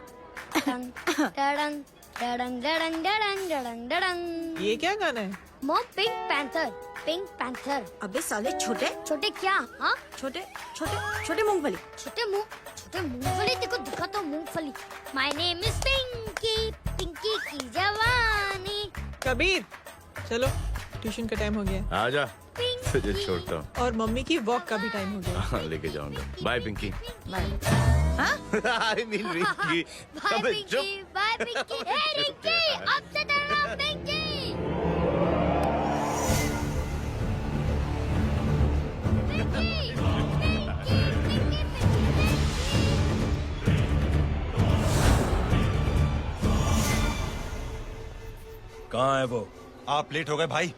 डडंग डडंग डडंग डडंग डडंग डडंग।
ये क्या गाना है?
Mom pink panther, pink panther.
अबे साले छोटे
छोटे क्या? हाँ
छोटे छोटे छोटे मूंगफली।
छोटे मूंगफली, देखो दिखाता हूँ मूंगफली। My name is Pinky, Pinky की जवानी।
कबीर चलो, ट्यूशन का टाइम हो गया।
आजा, तुझे छोड़ता हूँ।
और मम्मी की वॉक का भी टाइम हो गया।
हाँ, लेके जाऊंगा। बाय पिंकी।
हाँ?
I mean Rinki.
Bye Pinki, bye Pinki. Hey Rinki, अब से तेरा नाम पिंकी।
कहाँ है वो? आप लेट हो गए भाई,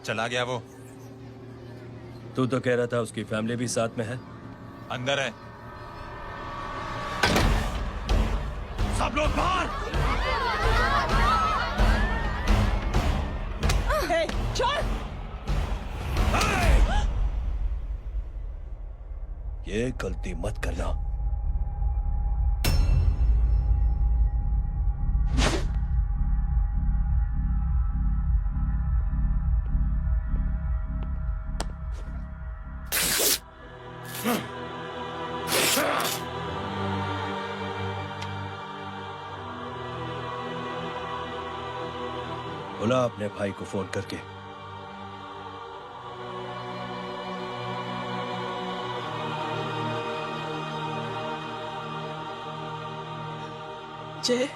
चला गया वो।
तू तो कह रहा था उसकी फैमिली भी साथ में है।
अंदर है। सब लोग बाहर।
छोड़।
ये गलती मत करना। बोला अपने भाई को फोन करके
जय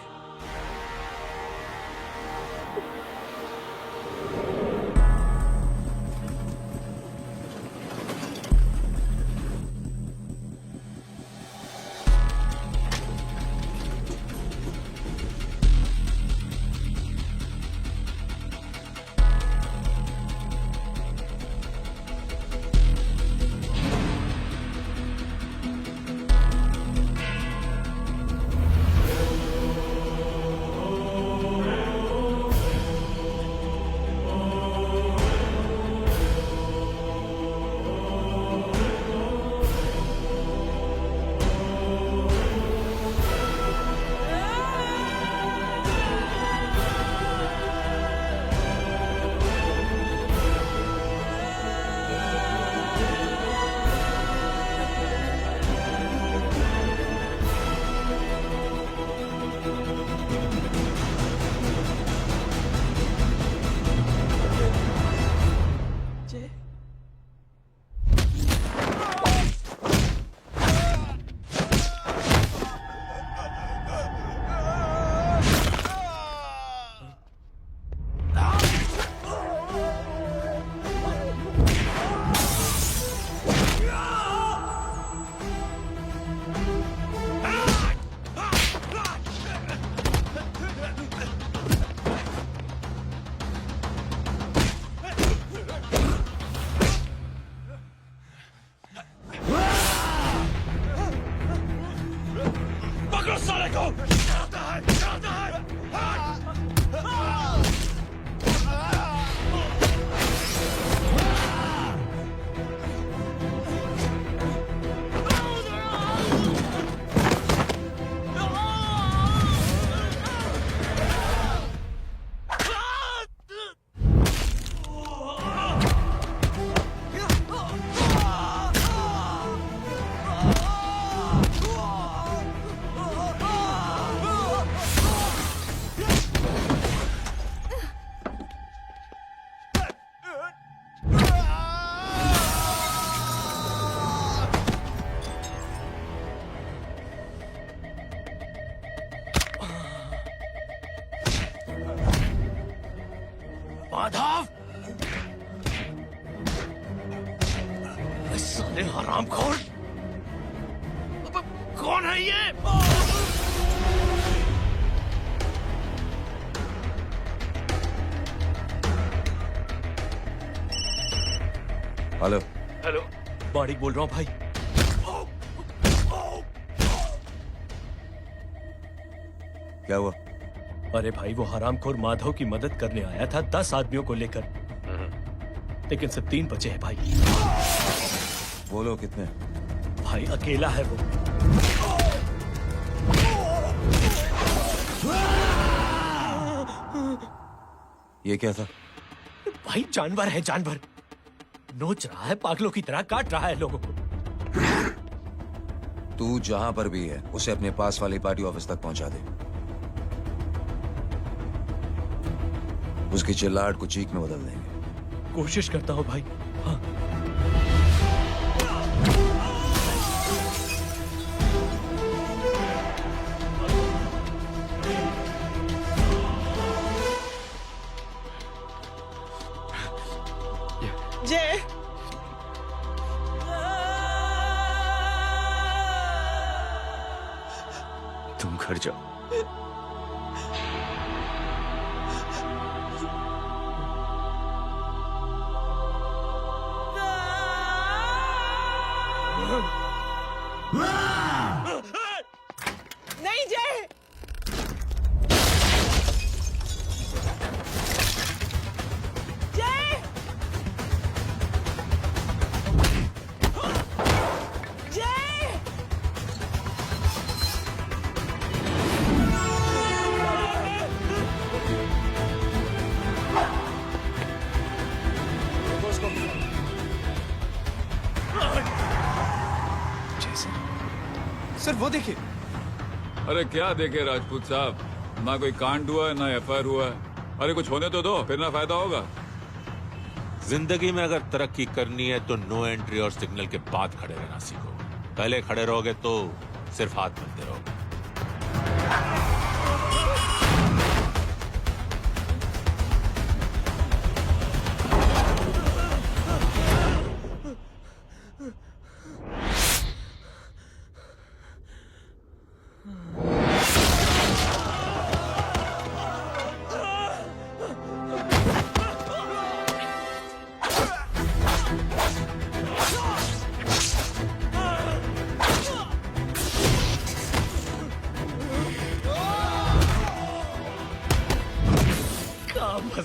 पकड़ो साले को।
माधव, साले हरामखोर, कौन है ये?
हेलो
हेलो, बाड़ी बोल रहा हूँ भाई।
क्या हुआ?
अरे भाई, वो हरामखोर माधव की मदद करने आया था 10 आदमियों को लेकर, लेकिन सिर्फ 3 बचे हैं भाई।
बोलो कितने?
भाई अकेला है वो।
ये क्या था?
भाई जानवर है, जानवर। नोच रहा है, पागलों की तरह काट रहा है लोगों को।
तू जहां पर भी है उसे अपने पास वाली पार्टी ऑफिस तक पहुंचा दे। उसकी चिल्लाहट को चीख में बदल देंगे।
कोशिश करता हूँ भाई। हाँ।
जय,
तुम घर जाओ।
नहीं जय, जय, जय,
सर वो देखिए।
अरे क्या देखे राजपूत साहब, ना कोई कांड हुआ है ना एफआईआर हुआ है। अरे कुछ होने तो दो, फिर ना फायदा होगा।
जिंदगी में अगर तरक्की करनी है तो नो एंट्री और सिग्नल के बाद खड़े रहना सीखो। पहले खड़े रहोगे तो सिर्फ हाथ मिलते रहोगे।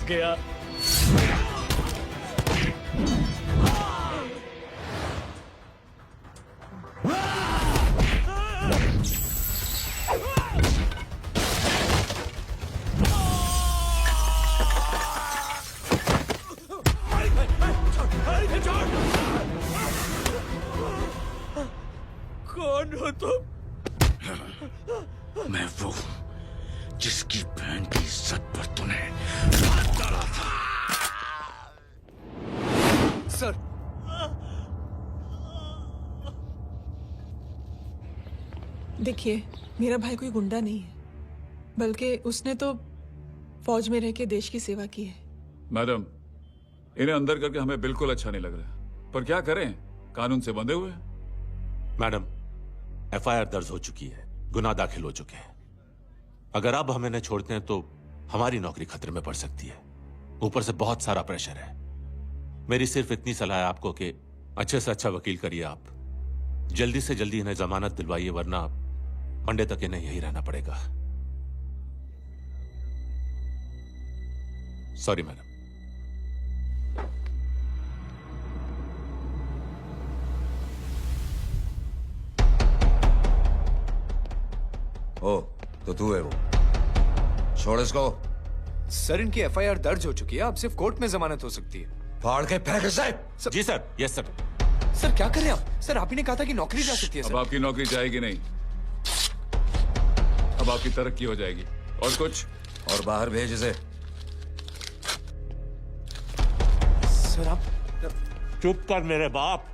गया।
कौन हो तुम?
मैं वो जिसकी बहन की इज्जत पर तूने हाथ डाला था।
सर,
देखिए, मेरा भाई कोई गुंडा नहीं है, बल्कि उसने तो फौज में रह के देश की सेवा की है।
मैडम, इन्हें अंदर करके हमें बिल्कुल अच्छा नहीं लग रहा, पर क्या करें, कानून से बंधे हुए हैं।
मैडम, एफआईआर दर्ज हो चुकी है, गुनाह दाखिल हो चुके हैं। अगर अब हम इन्हें छोड़ते हैं तो हमारी नौकरी खतरे में पड़ सकती है। ऊपर से बहुत सारा प्रेशर है। मेरी सिर्फ इतनी सलाह है आपको कि अच्छे से अच्छा वकील करिए आप। जल्दी से जल्दी इन्हें जमानत दिलवाइए, वरना मंडे तक इन्हें यही रहना पड़ेगा। Sorry madam.
ओ, तो तू है वो। छोड़ इसको।
सर, इनकी एफआईआर दर्ज हो चुकी है, अब सिर्फ कोर्ट में जमानत हो सकती है।
फाड़ के फेंक साहब।
जी सर। Yes sir.
सर क्या कर रहे हैं आप? सर, आप ही ने कहा था कि नौकरी जा सकती है।
अब आपकी नौकरी जाएगी नहीं, अब आपकी तरक्की हो जाएगी। और कुछ?
और बाहर भेज इसे।
सर आप
चुप कर मेरे बाप।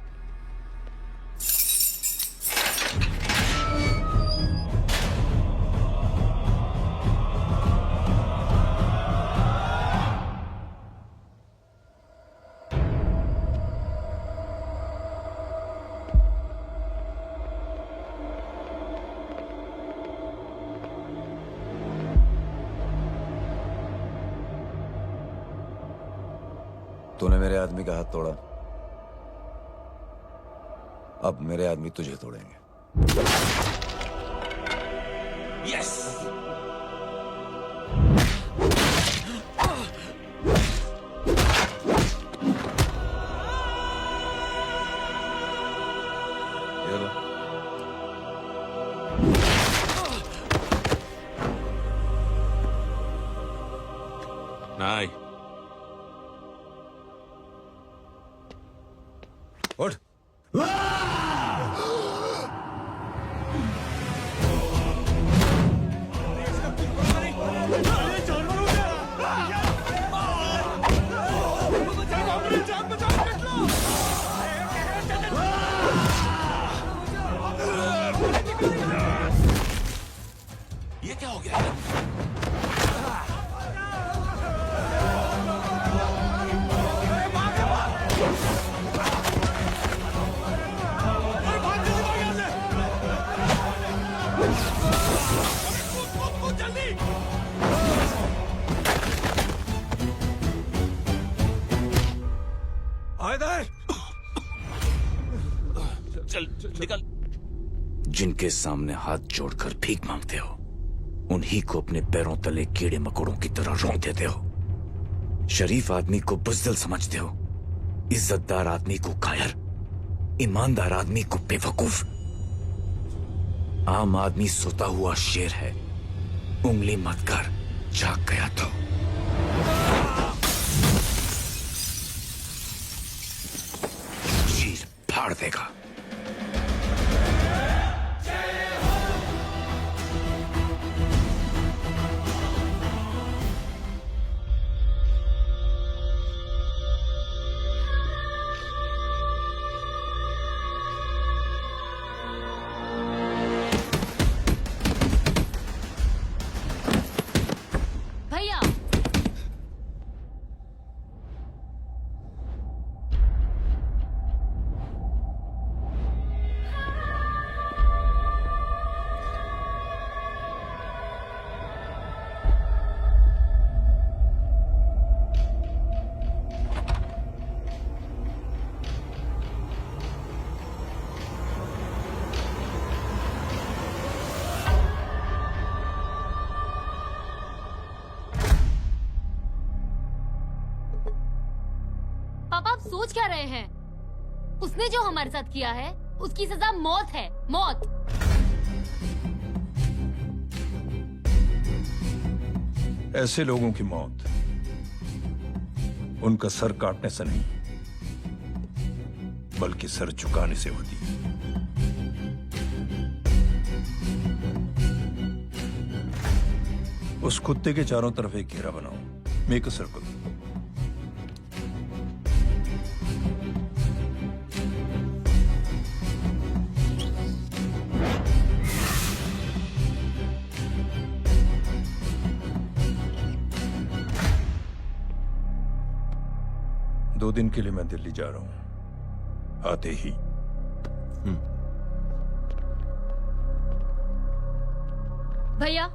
तूने मेरे आदमी का हाथ तोड़ा, अब मेरे आदमी तुझे तोड़ेंगे।
यस।
ये लो।
नहीं।
उठ।
ये क्या हो गया? चल निकल। जिनके सामने हाथ जोड़कर भीख मांगते हो, उन्हीं को अपने पैरों तले कीड़े मकोड़ों की तरह रौंद देते हो। शरीफ आदमी को बुज़दिल समझते हो, इज्जतदार आदमी को कायर, ईमानदार आदमी को बेवकूफ। आम आदमी सोता हुआ शेर है, उंगली मत कर, जाग गया तो। चीर फाड़ देगा।
भैया,
सोच क्या रहे हैं? उसने जो हमारे साथ किया है उसकी सजा मौत है, मौत।
ऐसे लोगों की मौत उनका सर काटने से नहीं बल्कि सर झुकाने से होती है। उस कुत्ते के चारों तरफ एक घेरा बनाओ, मेक अ सर्कल। दो दिन के लिए मैं दिल्ली जा रहा हूं। आते ही
भैया,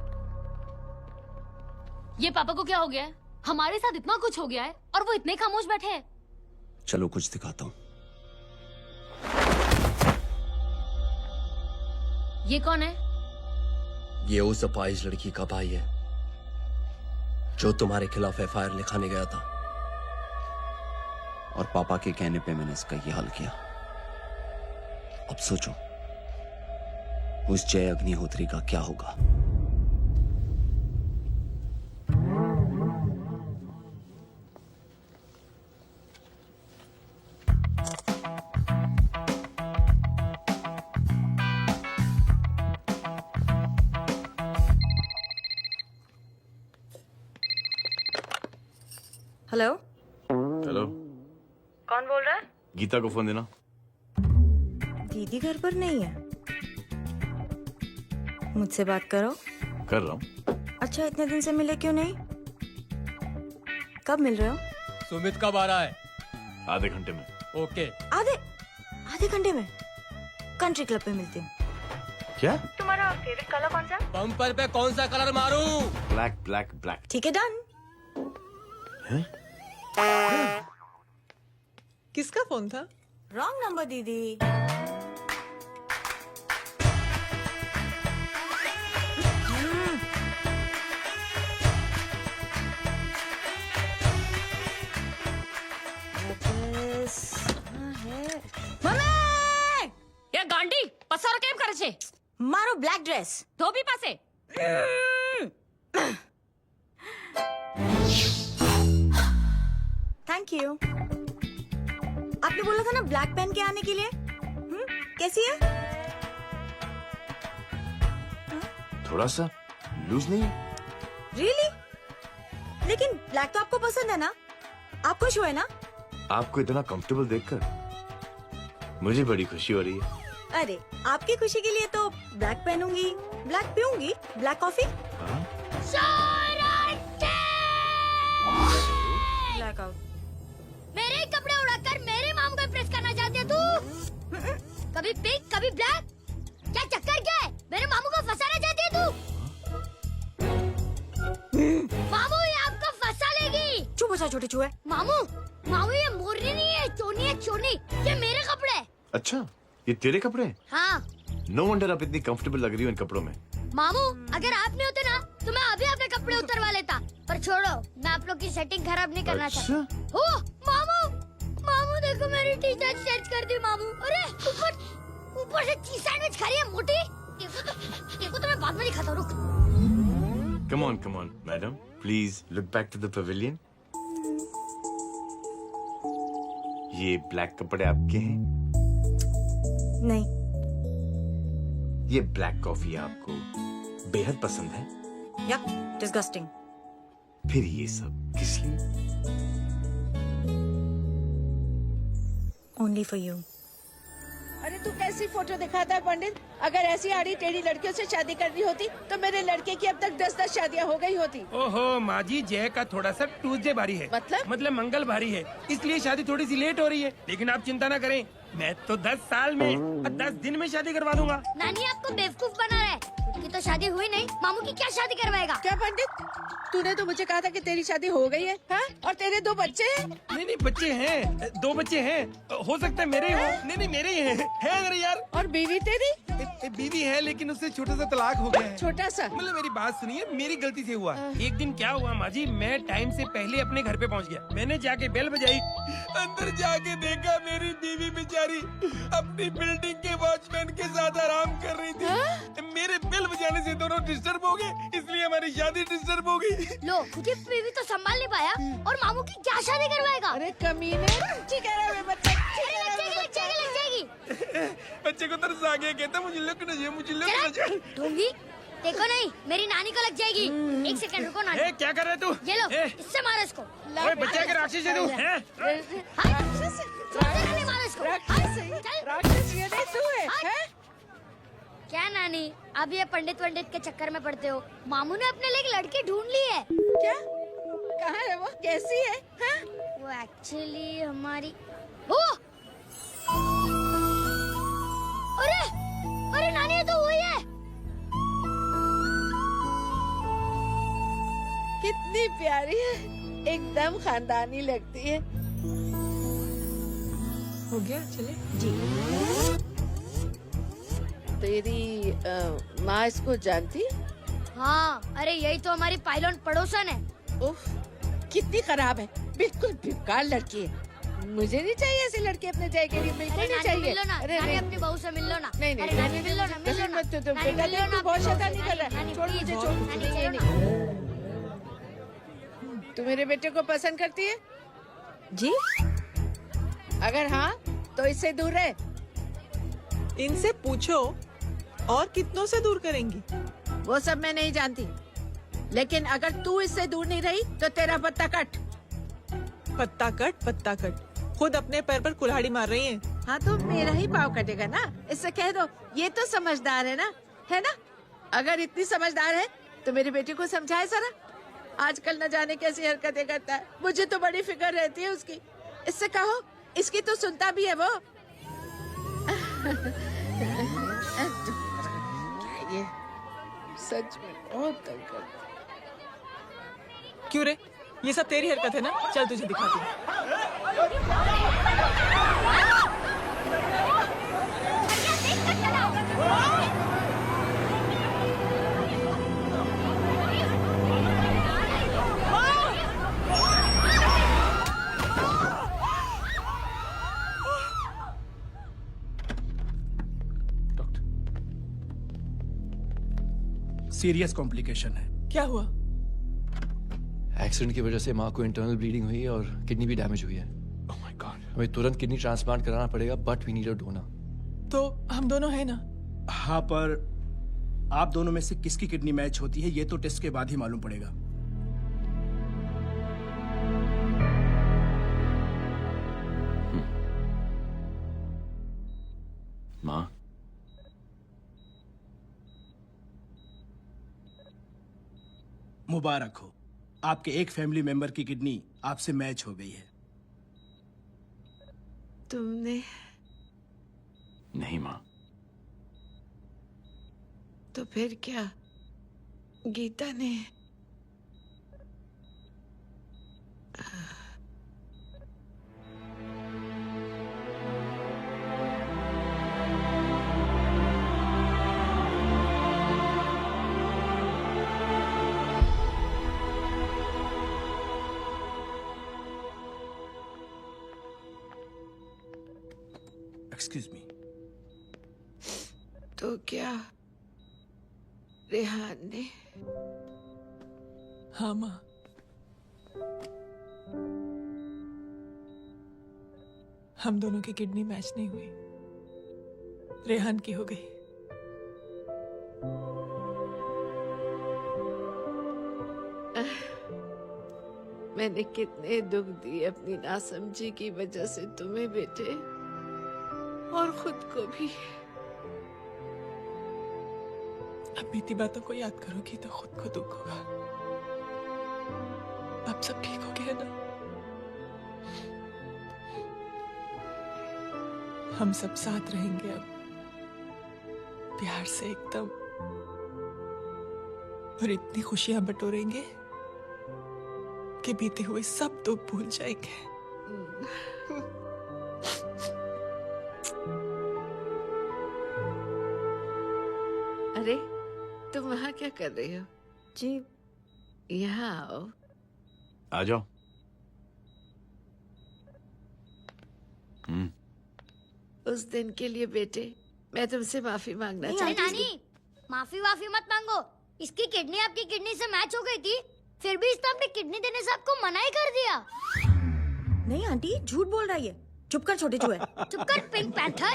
ये पापा को क्या हो गया है? हमारे साथ इतना कुछ हो गया है और वो इतने खामोश बैठे हैं।
चलो कुछ दिखाता हूँ।
ये कौन है?
ये उस अपाहिज लड़की का भाई है जो तुम्हारे खिलाफ एफआईआर लिखाने गया था, और पापा के कहने पे मैंने इसका ये हाल किया। अब सोचो उस जय अग्निहोत्री का क्या होगा।
हेलो,
हेलो,
कौन बोल रहा है?
गीता को फोन देना।
दीदी घर पर नहीं है। मुझसे बात करो।
कर रहा हूँ।
अच्छा, इतने दिन से मिले क्यों नहीं? कब मिल रहे हो?
सुमित कब आ रहा है?
आधे घंटे में।
ओके।
आधे घंटे में कंट्री क्लब पे मिलते हैं।
क्या?
तुम्हारा फेवरेट कलर कौन सा?
बम्पर पे कौन सा कलर मारूं?
Black black black.
ठीक है, डन।
किसका फोन था?
रॉन्ग नंबर दीदी।
ये गांडी पसारो केम करे छे?
मारो ब्लैक ड्रेस
धोबी पासे।
Thank you. आपने बोला था ना ब्लैक पेन के आने के लिए। कैसी है?
थोड़ा सा लूज नहीं है?
रियली? लेकिन ब्लैक तो आपको पसंद है ना? आप खुश हुए ना?
आपको इतना कंफर्टेबल देखकर मुझे बड़ी खुशी हो रही है।
अरे, आपकी खुशी के लिए तो ब्लैक पहनूंगी, ब्लैक पीऊंगी, ब्लैक कॉफी। Black out.
मेरे ही कपड़े उड़ाकर मेरे मामू को इम्प्रेस करना चाहती है तू? कभी पिंक, कभी ब्लैक। क्या चक्कर क्या है? मेरे मामू को फंसाना चाहती है तू? मामू, ये आपको फंसा लेगी।
चुप हो जा छोटे चूहे।
मामू, मामू ये मोरनी नहीं है, चोनी है चोनी। ये मेरे कपड़े।
अच्छा, ये तेरे कपड़े हैं?
हाँ।
नो वंडर आप इतनी कंफर्टेबल लग रही हो इन कपड़ों में।
मामू, अगर आप नहीं होते ना तो मैं अभी अपने कपड़े उतरवा लेता। पर छोड़ो, मैं आप लोग की सेटिंग खराब नहीं करना चाहता। ओह, मामू, मामू देखो मेरी टी शर्ट चेंज कर दी मामू। अरे ऊपर से चीज सैंडविच खा रही है मोटी। देखो तो मैं बाद में दिखाता हूँ, रुक।
Come on, madam. Please look back to the pavilion. ये ब्लैक कपड़े आपके हैं?
नहीं।
ये ब्लैक कॉफी आपको बेहद पसंद है?
Yup, disgusting.
फिर ये सब किस लिए?
Only for you.
अरे तू कैसी फोटो दिखाता है पंडित? अगर ऐसी आड़ी टेढ़ी लड़कियों से शादी करनी होती तो मेरे लड़के की अब तक 10 शादियां हो गई होती।
ओहो माँ जी, जय का थोड़ा सा ट्यूसडे भारी है। मतलब मंगल भारी है, इसलिए शादी थोड़ी सी लेट हो रही है। लेकिन आप चिंता ना करें, मैं तो 10 साल में और 10 दिन में शादी करवा दूंगा।
नानी आपको बेवकूफ बना रहा है। उसकी तो शादी हुई नहीं, मामू की क्या शादी करवाएगा?
क्या पंडित, तूने तो मुझे कहा था कि तेरी शादी हो गई है, हाँ? और तेरे 2 बच्चे हैं?
नहीं, बच्चे हैं, 2 बच्चे हैं। हो सकता है मेरे ही हो। नहीं, मेरे ही हैं। है अगर यार।
और बीवी तेरी
बीवी है लेकिन उससे छोटा सा तलाक हो गया है।
छोटा सा?
मतलब मेरी बात सुनिए, मेरी गलती से हुआ। एक दिन क्या हुआ माँ जी, मैं टाइम से पहले अपने घर पे पहुँच गया। मैंने जाके बेल बजाई, अंदर जाके देखा मेरी बीवी बेचारी अपनी बिल्डिंग के वॉचमैन के साथ आराम कर रही थी। मेरे बेल बजाने से दोनों डिस्टर्ब हो गए, इसलिए हमारी शादी डिस्टर्ब हो गई।
लो, मुझे बीवी तो संभाल नहीं पाया और मामू की क्या शादी करवाएगा?
अरे कमीने, ठीक है रे बच्चा,
लग जाएगी।
बच्चे को तरस आ गया, कहता मुझे लगना चाहिए, मुझे लगना चाहिए।
ढोंगी, देखो नहीं, मेरी नानी को लग जाएगी। एक सेकंड रुको नानी।
क्या कर रहे तू?
ये लो, इससे मारो इसको।
ओए बच्चा के राक्षस है तू, हैं?
मारो इसको।
राक्षस ये नहीं तू है?
क्या नानी, अब ये पंडित के चक्कर में पड़ते हो? मामू ने अपने लिए एक लड़की ढूंढ ली है।
क्या? कहाँ है वो? कैसी है?
वो एक्चुअली हमारी अरे नानी, ये तो वही है।
कितनी प्यारी है, एकदम खानदानी लगती है।
हो गया, चले
जी। तेरी माँ इसको जानती?
हाँ, अरे यही तो हमारी पायलट पड़ोसन है।
उफ, कितनी खराब है, बिल्कुल बेकार लड़की है। मुझे नहीं चाहिए ऐसी लड़की अपने जय के लिए, बिल्कुल नहीं चाहिए।
मिलो ना, नानी अपनी बहू से मिल लो ना।
नहीं
अरे नानी मिल लो ना, मिल लो ना।
बेटा देख, तू बहुत शैतानी कर रहा है। छोड़ मुझे, छोड़ मुझे, ये नहीं। तू मेरे बेटे को पसंद करती है?
जी।
अगर हाँ तो इससे दूर रहे।
इनसे पूछो, और कितनों से दूर करेंगी?
वो सब मैं नहीं जानती, लेकिन अगर तू इससे दूर नहीं रही तो तेरा पत्ता कट।
पत्ता कट, खुद अपने पैर पर कुल्हाड़ी मार रही हैं।
हाँ तो मेरा ही पाँव कटेगा ना, इससे कह दो ये तो समझदार है ना, है ना? अगर इतनी समझदार है तो मेरे बेटे को समझाए जरा। आजकल न जाने कैसी हरकतें करता है, मुझे तो बड़ी फिक्र रहती है उसकी। इससे कहो, इसकी तो सुनता भी है वो। ये सच में बहुत तंग करता है।
क्यों रे, ये सब तेरी हरकत है ना? चल तुझे दिखाती हूँ।
सीरियस कॉम्प्लिकेशन है।
क्या हुआ?
एक्सीडेंट की वजह से माँ को इंटरनल ब्लीडिंग हुई है और किडनी भी डैमेज हुई है।
Oh my god.
हमें तुरंत किडनी ट्रांसप्लांट कराना पड़ेगा, but we need a donor.
तो हम दोनों हैं ना?
हाँ, पर आप दोनों में से किसकी किडनी मैच होती है ये तो टेस्ट के बाद ही मालूम पड़ेगा।
माँ,
मुबारक हो, आपके एक फैमिली मेंबर की किडनी आपसे मैच हो गई है।
तुमने?
नहीं माँ।
तो फिर क्या? गीता ने?
Excuse me.
तो क्या रेहान ने?
हाँ माँ, हम दोनों की किडनी मैच नहीं हुई, रेहान की हो गई।
मैंने कितने दुख दिए अपनी नासमझी की वजह से तुम्हें बेटे, और खुद को भी।
अब बीती बातों को याद करोगी तो खुद को दुख होगा। अब सब ठीक हो गया ना? हम सब साथ रहेंगे अब, प्यार से एकदम, और इतनी खुशियां बटोरेंगे कि बीते हुए सब दुख भूल जाएंगे।
अरे तुम वहाँ क्या कर रही हो?
जी
यहाँ आओ।
आ जाओ।
उस दिन के लिए बेटे मैं तुमसे माफी मांगना
अरे
चाहती हूँ।
नानी, माफी मत मांगो। इसकी किडनी आपकी किडनी से मैच हो गई थी, फिर भी इसने अपनी किडनी देने से आपको मना ही कर दिया।
नहीं आंटी, झूठ बोल रही है। चुप कर छोटे चूहे।
चुप कर पिंक पैंथर।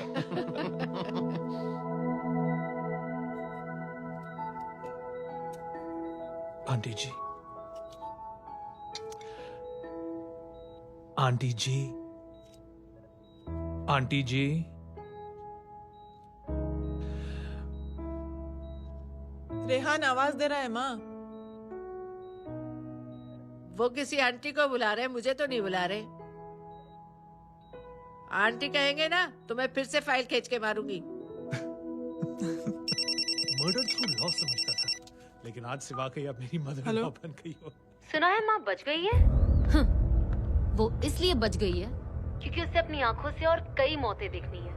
आंटी जी, आंटी जी, आंटी जी,
रेहान आवाज दे रहा है माँ।
वो किसी आंटी को बुला रहे हैं, मुझे तो नहीं बुला रहे। आंटी कहेंगे ना तो मैं फिर से फाइल खींच के मारूंगी।
मर्डर थ्रू लॉ समझता था, लेकिन आज से वाकई अब मेरी मदर लॉ बन गई हो।
सुना है माँ बच गई है। वो इसलिए बच गई है क्योंकि उसे अपनी आंखों से और कई मौतें देखनी है।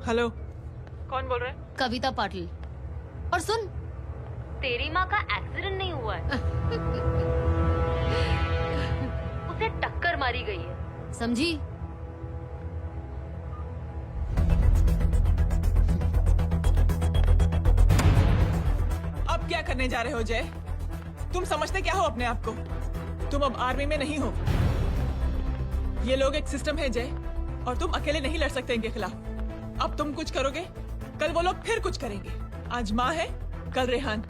हेलो, कौन बोल रहा है?
कविता पाटिल। और सुन, तेरी माँ का एक्सीडेंट नहीं हुआ है, उसे टक्कर मारी गई है, समझी?
अब क्या करने जा रहे हो जय? तुम समझते क्या हो अपने आप को? तुम अब आर्मी में नहीं हो। ये लोग एक सिस्टम है जय, और तुम अकेले नहीं लड़ सकते इनके खिलाफ। अब तुम कुछ करोगे, कल वो लोग फिर कुछ करेंगे। आज माँ है, कल रेहान,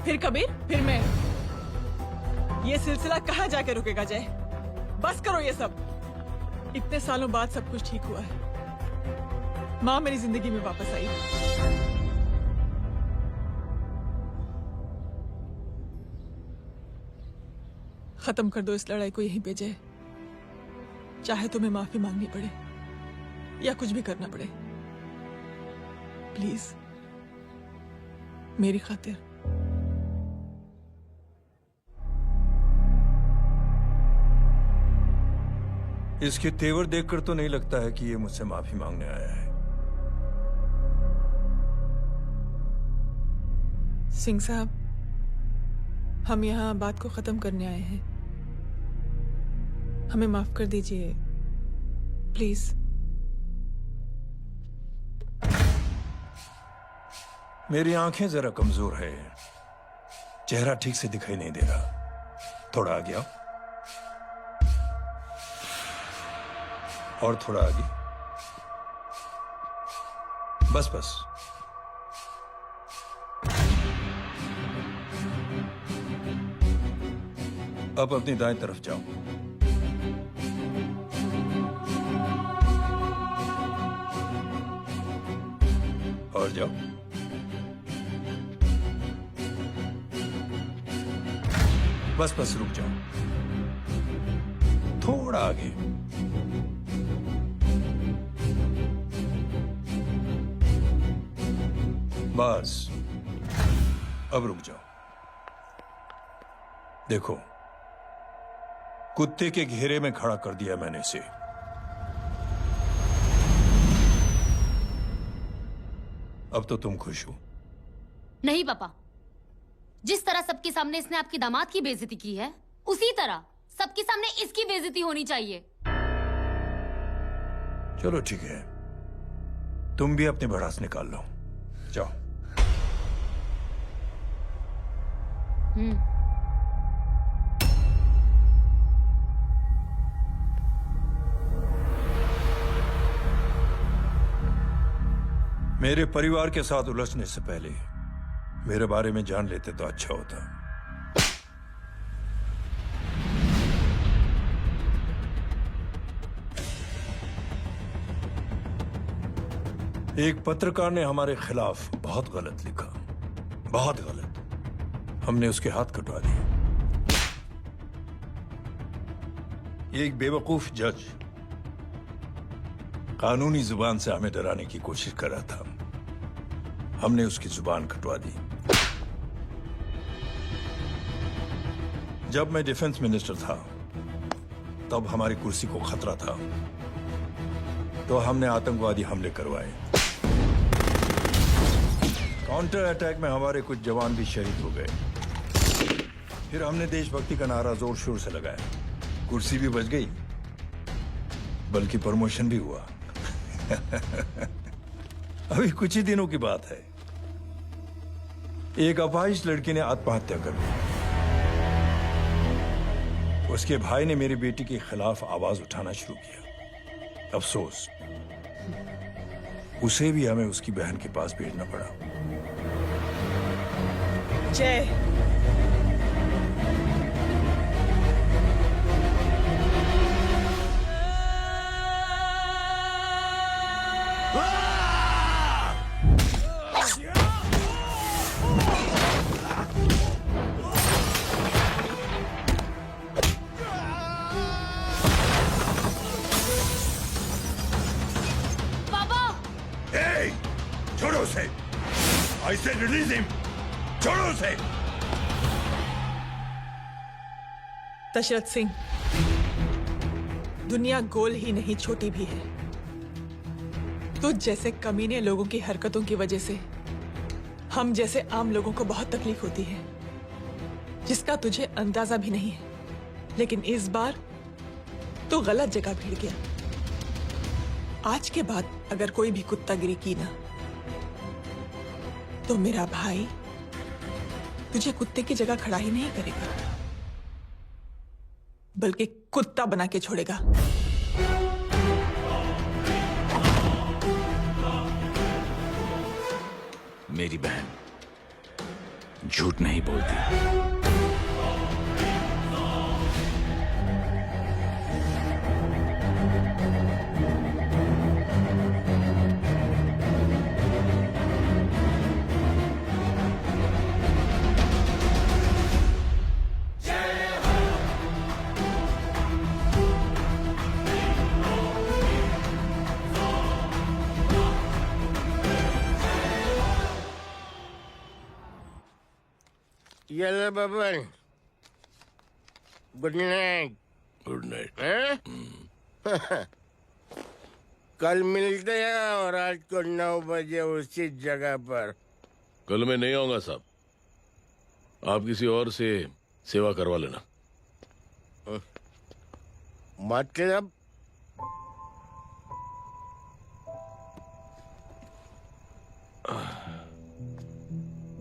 फिर कबीर, फिर मैं। ये सिलसिला कहाँ जाके रुकेगा जय? बस करो ये सब। इतने सालों बाद सब कुछ ठीक हुआ है। माँ मेरी जिंदगी में वापस आई। खत्म कर दो इस लड़ाई को यहीं पे जय। चाहे तुम्हें माफी मांगनी पड़े या कुछ भी करना पड़े, प्लीज मेरी खातिर।
इसके तेवर देखकर तो नहीं लगता है कि ये मुझसे माफी मांगने आया है।
सिंह साहब, हम यहाँ बात को खत्म करने आए हैं। हमें माफ कर दीजिए प्लीज।
मेरी आंखें जरा कमजोर है, चेहरा ठीक से दिखाई नहीं दे रहा। थोड़ा आगे आओ, और थोड़ा आगे। बस बस। अब अपनी दाएं तरफ जाओ। और जाओ। बस बस रुक जाओ, थोड़ा आगे। बस अब रुक जाओ। देखो, कुत्ते के घेरे में खड़ा कर दिया मैंने इसे। अब तो तुम खुश हो?
नहीं पापा, जिस तरह सबके सामने इसने आपकी दामाद की बेइज्जती की है, उसी तरह सबके सामने इसकी बेइज्जती होनी चाहिए।
चलो ठीक है, तुम भी अपनी भड़ास निकाल लो। जाओ। मेरे परिवार के साथ उलझने से पहले मेरे बारे में जान लेते तो अच्छा होता। एक पत्रकार ने हमारे खिलाफ बहुत गलत लिखा, बहुत गलत। हमने उसके हाथ कटवा दिए। एक बेवकूफ जज कानूनी जुबान से हमें डराने की कोशिश कर रहा था। हमने उसकी जुबान कटवा दी। जब मैं डिफेंस मिनिस्टर था, तब हमारी कुर्सी को खतरा था, तो हमने आतंकवादी हमले करवाए। काउंटर अटैक में हमारे कुछ जवान भी शहीद हो गए। फिर हमने देशभक्ति का नारा जोर शोर से लगाया। कुर्सी भी बच गई, बल्कि प्रमोशन भी हुआ। अभी कुछ ही दिनों की बात है, एक अपाहिज लड़की ने आत्महत्या कर ली। उसके भाई ने मेरी बेटी के खिलाफ आवाज उठाना शुरू किया। अफसोस, उसे भी हमें उसकी बहन के पास भेजना पड़ा।
जय,
छोड़ो उसे। I said release him. छोड़ो उसे।
दशरथ सिंह, दुनिया गोल ही नहीं छोटी भी है। तो जैसे कमीने लोगों की हरकतों की वजह से हम जैसे आम लोगों को बहुत तकलीफ होती है, जिसका तुझे अंदाजा भी नहीं है। लेकिन इस बार तो गलत जगह भिड़ गया। आज के बाद अगर कोई भी कुत्तागिरी की ना, तो मेरा भाई तुझे कुत्ते की जगह खड़ा ही नहीं करेगा, बल्कि कुत्ता बना के छोड़ेगा।
मेरी बहन झूठ नहीं बोलती।
ये ले Baban, good night.
Good night.
कल मिलते हैं और आज को 9 बजे उसी जगह पर।
कल मैं नहीं आऊंगा साहब, आप किसी और से सेवा करवा लेना।
मतलब?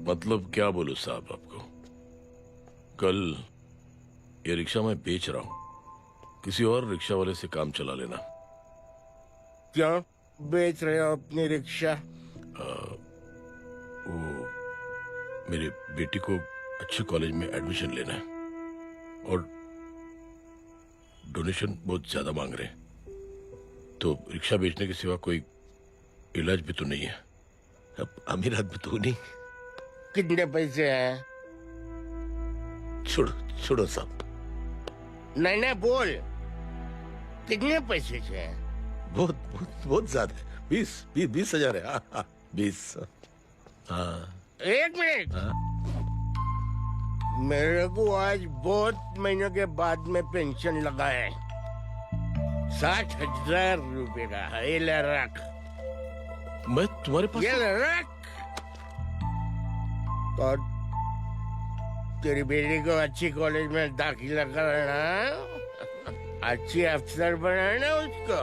मतलब क्या बोलूं साहब आपको। कल ये रिक्शा मैं बेच रहा हूं, किसी और रिक्शा वाले से काम चला लेना।
क्यों बेच रहे हो अपनी रिक्शा?
वो मेरी बेटी को अच्छे कॉलेज में एडमिशन लेना है और डोनेशन बहुत ज्यादा मांग रहे हैं, तो रिक्शा बेचने के सिवा कोई इलाज भी तो नहीं है। अब अमीर आदमी तो नहीं।
कितने पैसे हैं?
छोड़ो छोड़ो साहब।
नहीं बोल, कितने पैसे हैं?
बहुत बहुत बहुत ज्यादा है। 20,000 है। हाँ 20। हाँ
1 मिनट। मेरे को आज बहुत महीनों के बाद में पेंशन लगा है। 60,000 रुपए का है। ये ले रख।
मैं तुम्हारे पास?
ये ले रख। और तेरी बेटी को अच्छी कॉलेज में दाखिला कराना, अच्छी अफसर बनाना उसको।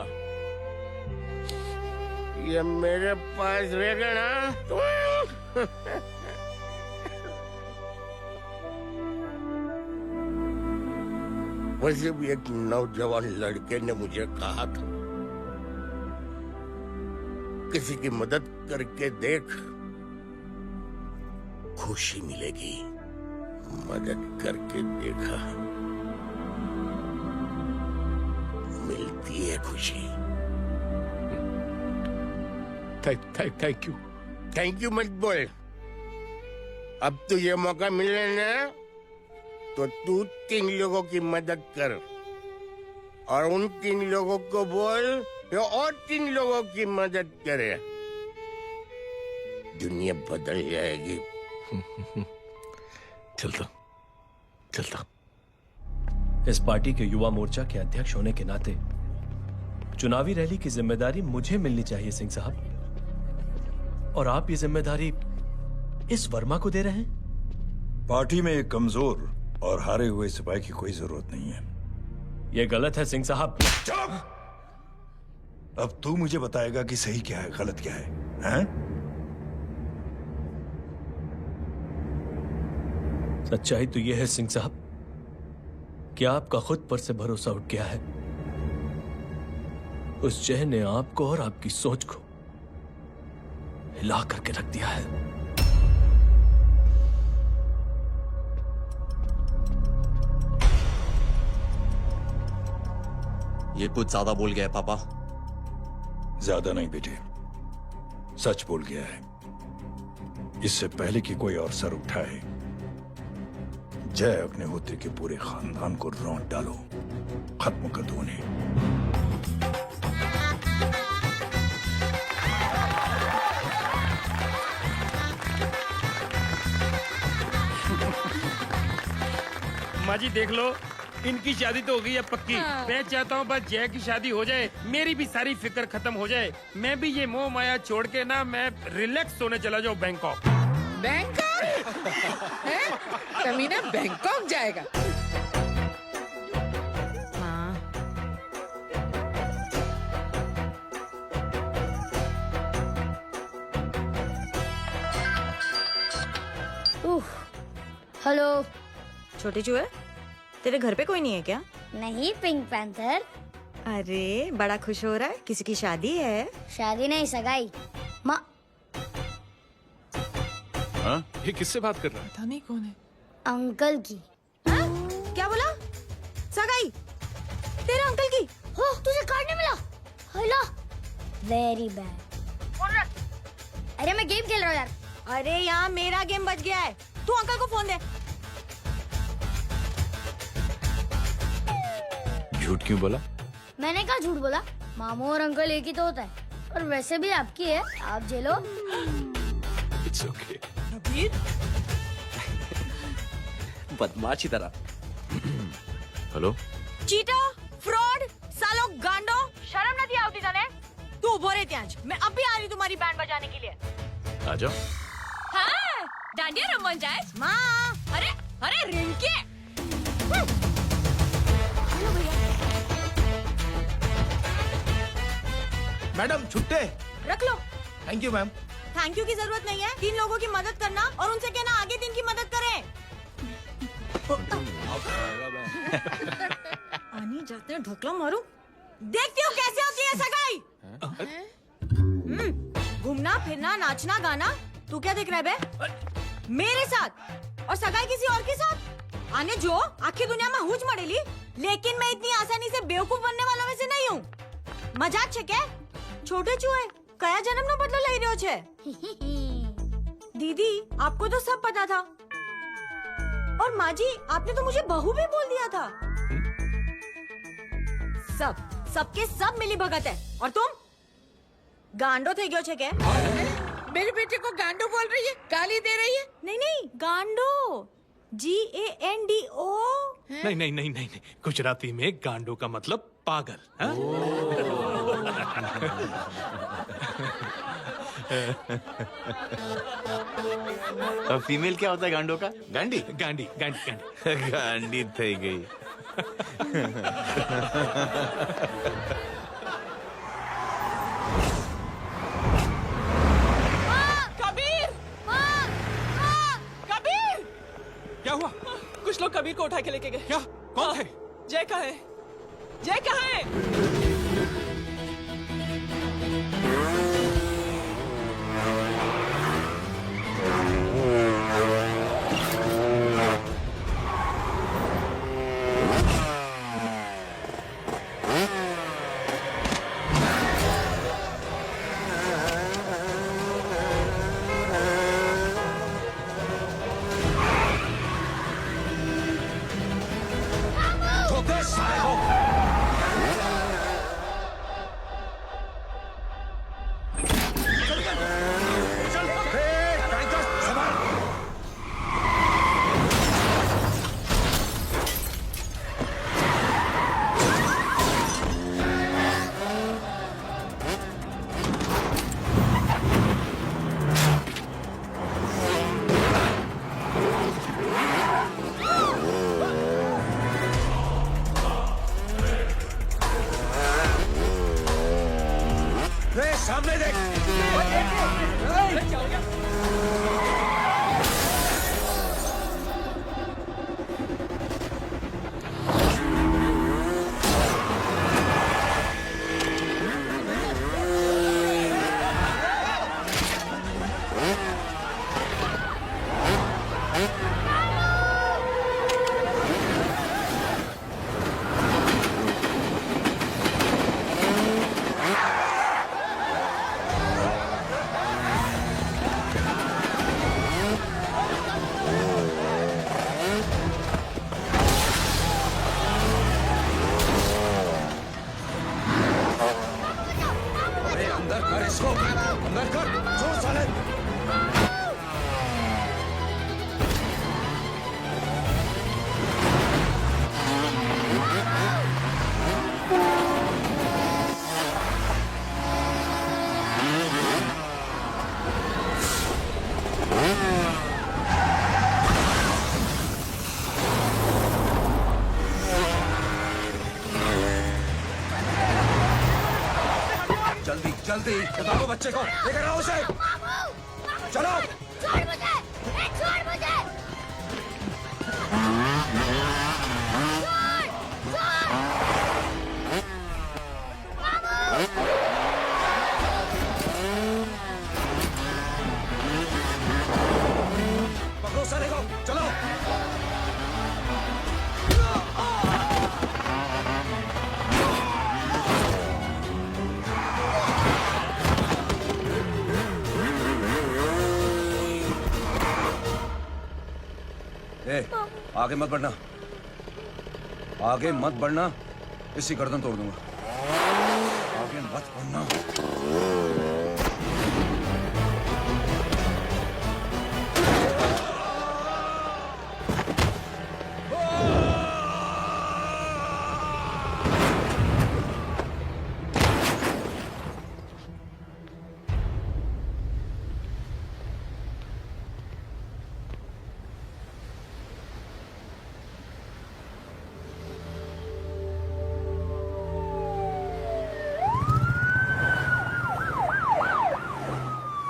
ये मेरे पास रहेगा ना तो वैसे भी एक नौजवान लड़के ने मुझे कहा था, किसी की मदद करके देख, खुशी मिलेगी। मदद करके देखा, मिलती है खुशी।
Thank you.
थैंक यू मत बोल। अब तुझे मौका मिले ना, तो तू 3 लोगों की मदद कर और उन 3 लोगों को बोल जो और 3 लोगों की मदद करे। दुनिया बदल जाएगी।
चलता।
इस पार्टी के युवा मोर्चा के अध्यक्ष होने के नाते चुनावी रैली की जिम्मेदारी मुझे मिलनी चाहिए सिंह साहब, और आप ये जिम्मेदारी इस वर्मा को दे रहे हैं?
पार्टी में एक कमजोर और हारे हुए सिपाही की कोई जरूरत नहीं है।
यह गलत है सिंह साहब।
अब तू मुझे बताएगा कि सही क्या है, गलत क्या है, हैं?
सच्चाई तो यह है सिंह साहब कि आपका खुद पर से भरोसा उठ गया है। उस जय ने आपको और आपकी सोच को हिला करके रख दिया है।
ये कुछ ज्यादा बोल गया है पापा।
ज्यादा नहीं बेटे, सच बोल गया है। इससे पहले कि कोई और सर उठाए, जय अग्निहोत्री के पूरे खानदान को रौंद डालो, खत्म कर दो उन्हें।
माँ जी देख लो, इनकी शादी तो हो गई है पक्की।
हाँ।
मैं चाहता हूँ बस जय की शादी हो जाए, मेरी भी सारी फिक्र खत्म हो जाए। मैं भी ये मोह माया छोड़ के ना, मैं रिलैक्स होने चला जाऊँ बैंकॉक।
बैंकॉक? हैं? कमीना बैंकॉक जाएगा? हाँ।
हेलो।
छोटे चूहे, तेरे घर पे कोई नहीं है क्या?
नहीं पिंक पैंथर।
अरे बड़ा खुश हो रहा है, किसी की शादी है?
शादी नहीं, सगाई। माँ
हाँ? ये किससे बात कर रहा है?
पता नहीं कौन है।
अंकल की।
हाँ? क्या बोला? सगाई? तेरे अंकल की?
हो, तुझे कार्ड नहीं मिला? हेलो। Very bad. अरे मैं गेम खेल रहा हूँ यार।
अरे यहाँ मेरा गेम बच गया है, तू अंकल को फोन दे।
झूठ क्यों बोला?
मैंने कहा झूठ बोला? मामू और अंकल एक ही तो होता है। और वैसे भी आपकी है, आप झेलो।
It's okay.
बदमाशी तरह।
हेलो,
चीटा, फ्रॉड, सालो गांडो, शर्म नहीं आवती तने? तू उभो रे ત્યાં જ, मैं अभी आ रही तुम्हारी बैंड बजाने के लिए।
आ जाओ।
हाँ, डांडिया रमन जाए। माँ, अरे अरे रिंकी।
मैडम छुट्टे।
रख लो।
Thank you ma'am.
Thank you की जरूरत नहीं है, 3 लोगों की मदद करना और उनसे कहना आगे 3 की मदद करें। आनी जाते हैं ढोकला मारूं। देखती हो कैसे होती है सगाई? घूमना फिरना नाचना गाना, तू क्या देख रहा है बे? मेरे साथ और सगाई किसी और के साथ? आने जो आखिर दुनिया में हुज मड़ेली, लेकिन मैं इतनी आसानी से बेवकूफ बनने वालों में से नहीं हूँ। मजाक छे क्या? छोटे चूहे कया जन्म नो बदलो लई रह्यो छे? दीदी आपको तो सब पता था, और माँ जी आपने तो मुझे बहू भी बोल दिया था। सबके सब मिली भगत है, और तुम गांडो थे गयो छे क्या?
मेरे बेटे को गांडो बोल रही है, गाली दे रही है।
नहीं गांडो, GANDO।
नहीं नहीं नहीं नहीं, गुजराती में गांडो का मतलब पागल। हाँ?
अब फीमेल क्या होता है गांडो का?
गांडी गांडी गांडी गांडी
गांडी थई गई।
कबीर! कबीर!
क्या हुआ?
कुछ लोग कबीर को उठा के लेके गए।
क्या? कौन थे?
जय कहाँ है? जय कहाँ है?
सामने देख।
जल्दी बताओ बच्चे को, लेकर आओ उसे। चलो।
छोड़ मुझे, छोड़ मुझे।
पकड़ो सारे को, चलो। आगे मत बढ़ना, आगे मत बढ़ना, इसी गर्दन तोड़ दूंगा। आगे मत बढ़ना।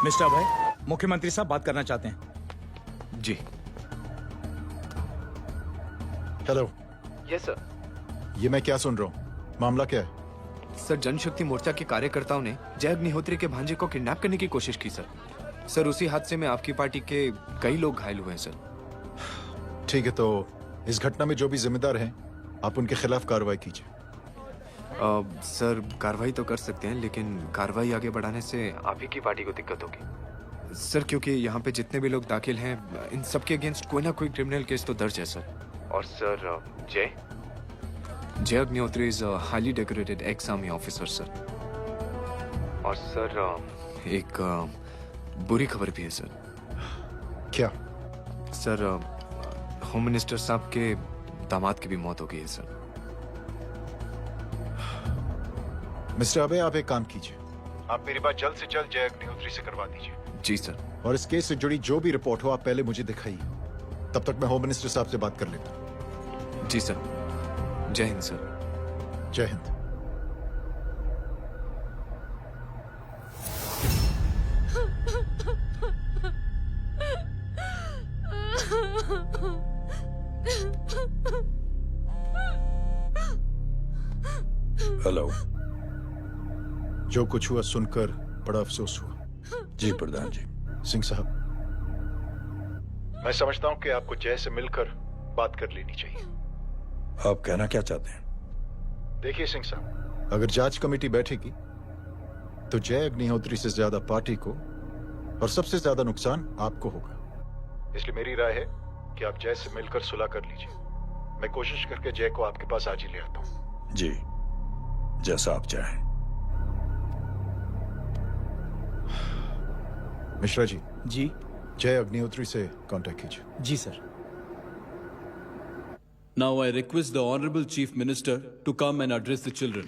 मिस्टर भाई, मुख्यमंत्री साहब बात करना चाहते हैं।
जी।
हेलो।
Yes sir.
ये मैं क्या सुन रहा हूँ? मामला क्या है?
सर, जनशक्ति मोर्चा के कार्यकर्ताओं ने जय अग्निहोत्री के भांजे को किडनैप करने की कोशिश की सर। सर, उसी हादसे में आपकी पार्टी के कई लोग घायल हुए हैं सर।
ठीक है, तो इस घटना में जो भी जिम्मेदार हैं, आप उनके खिलाफ कार्रवाई कीजिए।
सर, कार्रवाई तो कर सकते हैं, लेकिन कार्रवाई आगे बढ़ाने से आप ही की पार्टी को दिक्कत होगी सर, क्योंकि यहाँ पे जितने भी लोग दाखिल हैं, इन सब के अगेंस्ट कोई ना कोई क्रिमिनल केस तो दर्ज है सर। और सर, जय Agnihotri is highly decorated ex army officer sir. और सर, एक बुरी खबर भी है सर।
क्या?
सर, होम मिनिस्टर साहब के दामाद की भी मौत हो गई है सर।
मिस्टर अबे, आप एक काम कीजिए, आप मेरी बात जल्द से जल्द जय अग्निहोत्री से करवा दीजिए।
जी सर।
और इस केस से जुड़ी जो भी रिपोर्ट हो, आप पहले मुझे दिखाइए, तब तक मैं होम मिनिस्टर साहब से बात कर लेता हूँ।
जी सर। जय हिंद सर।
जय हिंद। हेलो। जो कुछ हुआ सुनकर बड़ा अफसोस हुआ।
जी प्रधान जी।
सिंह साहब, मैं समझता हूं कि आपको जय से मिलकर बात कर लेनी चाहिए।
आप कहना क्या चाहते हैं?
देखिए सिंह साहब, अगर जांच कमेटी बैठेगी तो जय अग्निहोत्री से ज्यादा पार्टी को और सबसे ज्यादा नुकसान आपको होगा। इसलिए मेरी राय है कि आप जय से मिलकर सुलह कर लीजिए। मैं कोशिश करके जय को आपके पास आज ही ले आता हूं।
जी, जैसा आप चाहें।
मिश्रा जी।
जी।
जय अग्निहोत्री से कांटेक्ट कीजिए।
जी sir.
Now I request the Honorable Chief Minister to come and address the children.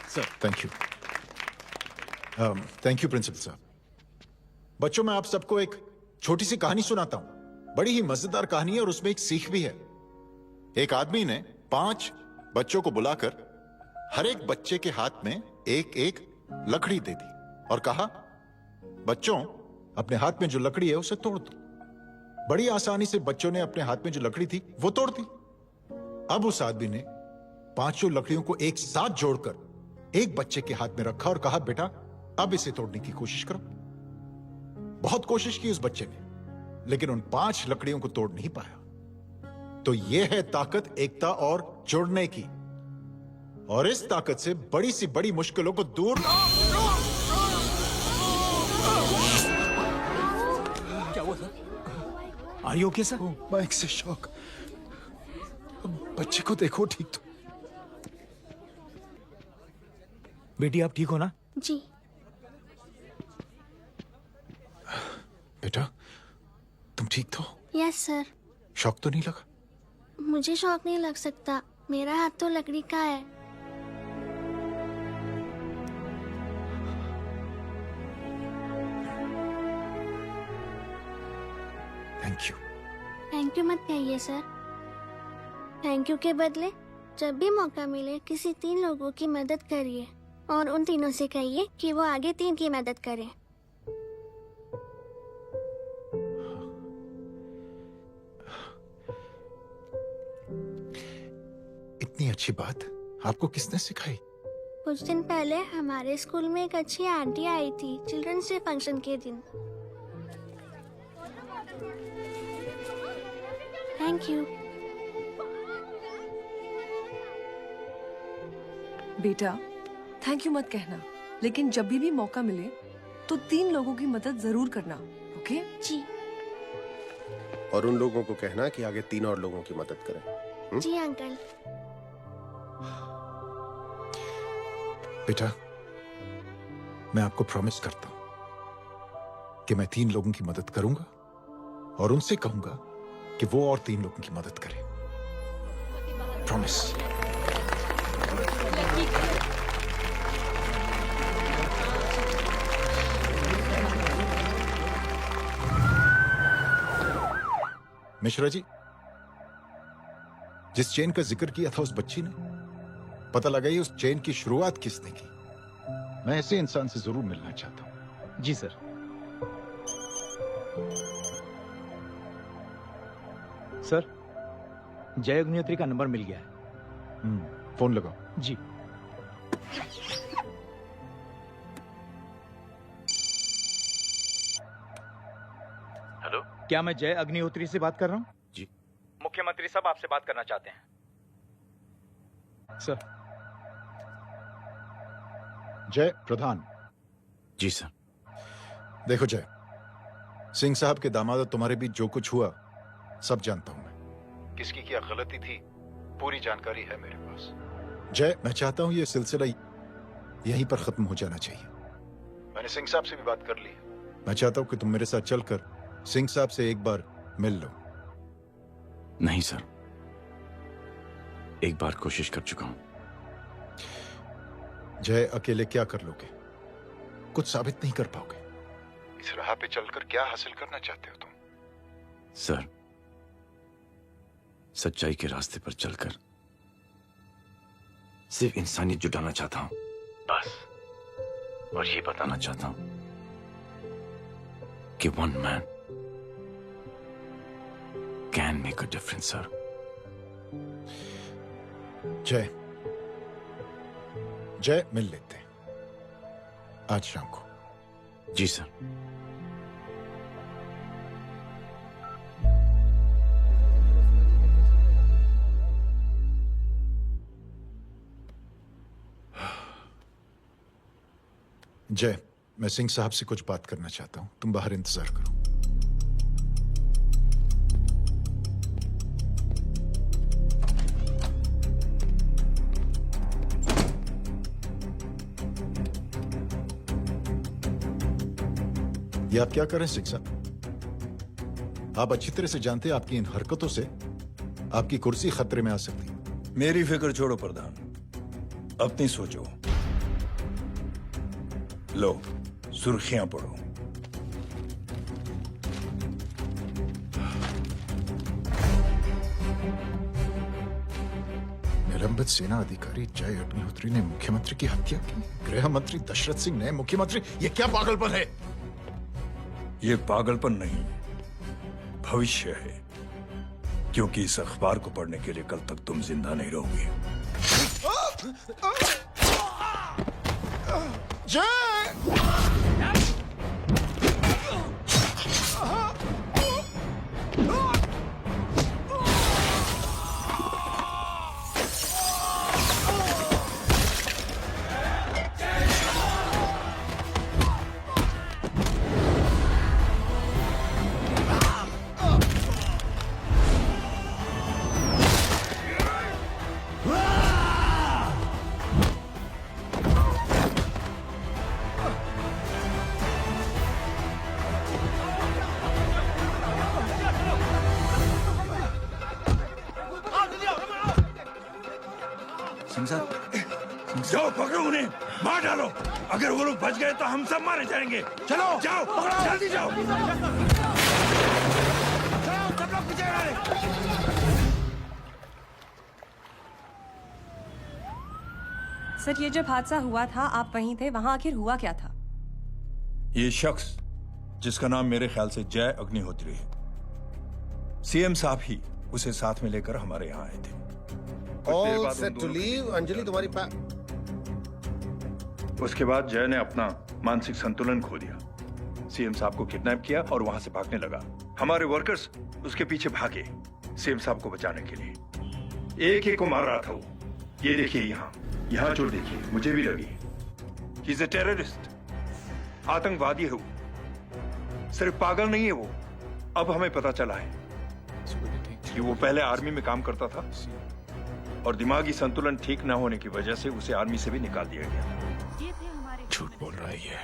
Sir, thank you. Thank you principal साहब। बच्चों, मैं आप सबको एक छोटी सी कहानी सुनाता हूं। बड़ी ही मजेदार कहानी है और उसमें एक सीख भी है। एक आदमी ने 5 बच्चों को बुलाकर हर एक बच्चे के हाथ में एक एक लकड़ी दे दी और कहा, बच्चों अपने हाथ में जो लकड़ी है उसे तोड़ दो। बड़ी आसानी से बच्चों ने अपने हाथ में जो लकड़ी थी वो तोड़ दी। अब उस आदमी ने 5 लकड़ियों को एक साथ जोड़कर एक बच्चे के हाथ में रखा और कहा, बेटा अब इसे तोड़ने की कोशिश करो। बहुत कोशिश की उस बच्चे ने, लेकिन उन 5 लकड़ियों को तोड़ नहीं पाया। तो यह है ताकत एकता और जोड़ने की, और इस ताकत से बड़ी सी बड़ी मुश्किलों को दूर।
क्या हुआ sir? Are you okay sir?
Bike से शॉक। बच्चे को देखो ठीक तो।
बेटी आप ठीक हो ना?
जी।
बेटा तुम ठीक तो?
Yes sir.
शॉक तो नहीं लगा?
मुझे शौक नहीं लग सकता, मेरा हाथ तो लकड़ी का है।
Thank you.
थैंक यू मत कहिए सर। थैंक यू के बदले जब भी मौका मिले किसी 3 लोगों की मदद करिए और उन तीनों से कहिए कि वो आगे 3 की मदद करें।
इतनी अच्छी बात आपको किसने सिखाई?
कुछ दिन पहले हमारे स्कूल में एक अच्छी आंटी आई थी चिल्ड्रंस डे फंक्शन के दिन। Thank you.
बेटा थैंक यू मत कहना, लेकिन जब भी मौका मिले तो 3 लोगों की मदद जरूर करना, ओके?
जी।
और उन लोगों को कहना कि आगे 3 और लोगों की मदद करें।
जी अंकल।
बेटा मैं आपको प्रॉमिस करता हूं कि मैं 3 लोगों की मदद करूंगा और उनसे कहूंगा कि वो और 3 लोगों की मदद करें। प्रॉमिस। मिश्रा जी, जिस चेन का जिक्र किया था उस बच्ची ने, पता लगाइए उस चेन की शुरुआत किसने की। मैं ऐसे इंसान से जरूर मिलना चाहता हूं।
जी सर। सर जय अग्निहोत्री का नंबर मिल गया है।
फोन लगाओ।
जी।
हेलो,
क्या मैं जय अग्निहोत्री से बात कर रहा हूँ?
जी।
मुख्यमंत्री साहब आपसे बात करना चाहते हैं। सर।
जय प्रधान।
जी सर।
देखो जय, सिंह साहब के दामाद तुम्हारे बीच जो कुछ हुआ सब जानता हूं मैं। किसकी क्या गलती थी पूरी जानकारी है मेरे पास। जय मैं चाहता हूं ये सिलसिला यहीं पर खत्म हो जाना चाहिए। मैंने सिंह साहब से भी बात कर ली है। मैं चाहता हूं कि तुम मेरे साथ चलकर सिंह साहब से एक बार मिल लो।
नहीं सर, एक बार कोशिश कर चुका हूं।
जय अकेले क्या कर लोगे? कुछ साबित नहीं कर पाओगे। इस राह पे चलकर क्या हासिल करना चाहते हो तुम?
सर, सच्चाई के रास्ते पर चलकर सिर्फ इंसानियत जुटाना चाहता हूं, बस। और ये बताना चाहता हूं कि one man can make a difference, sir.
जय, जय मिल लेते हैं आज शाम को।
जी सर।
जय, मैं सिंह साहब से कुछ बात करना चाहता हूं, तुम बाहर इंतजार करो। ये आप क्या कर रहे हैं सिंह साहब? आप अच्छी तरह से जानते हैं आपकी इन हरकतों से आपकी कुर्सी खतरे में आ सकती है।
मेरी फिक्र छोड़ो प्रधान, अपनी सोचो। लो सुर्खियां पढ़ो।
निलंबित सेना अधिकारी जय अग्निहोत्री ने मुख्यमंत्री की हत्या की। गृह मंत्री दशरथ सिंह ने मुख्यमंत्री, ये क्या पागलपन है?
ये पागलपन नहीं, भविष्य है, क्योंकि इस अखबार को पढ़ने के लिए कल तक तुम जिंदा नहीं रहोगे। जाओ पकड़ो उन्हें, मार डालो। अगर वो लोग बच गए तो हम सब मारे जाएंगे। चलो जाओ, जल्दी जाओ। चलो सब लोग पीछे आ रहे।
सर, ये जब हादसा हुआ था आप वहीं थे, वहां आखिर हुआ क्या था?
ये शख्स जिसका नाम मेरे ख्याल से जय अग्निहोत्री है, सीएम साहब ही उसे साथ में लेकर हमारे यहाँ आए थे।
All set to leave, Anjali तुम्हारी
उसके बाद जय ने अपना मानसिक संतुलन खो दिया, सीएम साहब को किडनैप किया और वहां से भागने लगा। हमारे वर्कर्स उसके पीछे भागे सीएम साहब को बचाने के लिए। एक एक को मार रहा था वो। ये देखिए यहाँ चोट देखिए, मुझे भी लगी। ही इज अ टेररिस्ट, आतंकवादी है वो, सिर्फ पागल नहीं है वो। अब हमें पता चला है कि वो पहले आर्मी में काम करता था और दिमागी संतुलन ठीक न होने की वजह से उसे आर्मी से भी निकाल दिया गया।
झूठ बोल रहा है ये।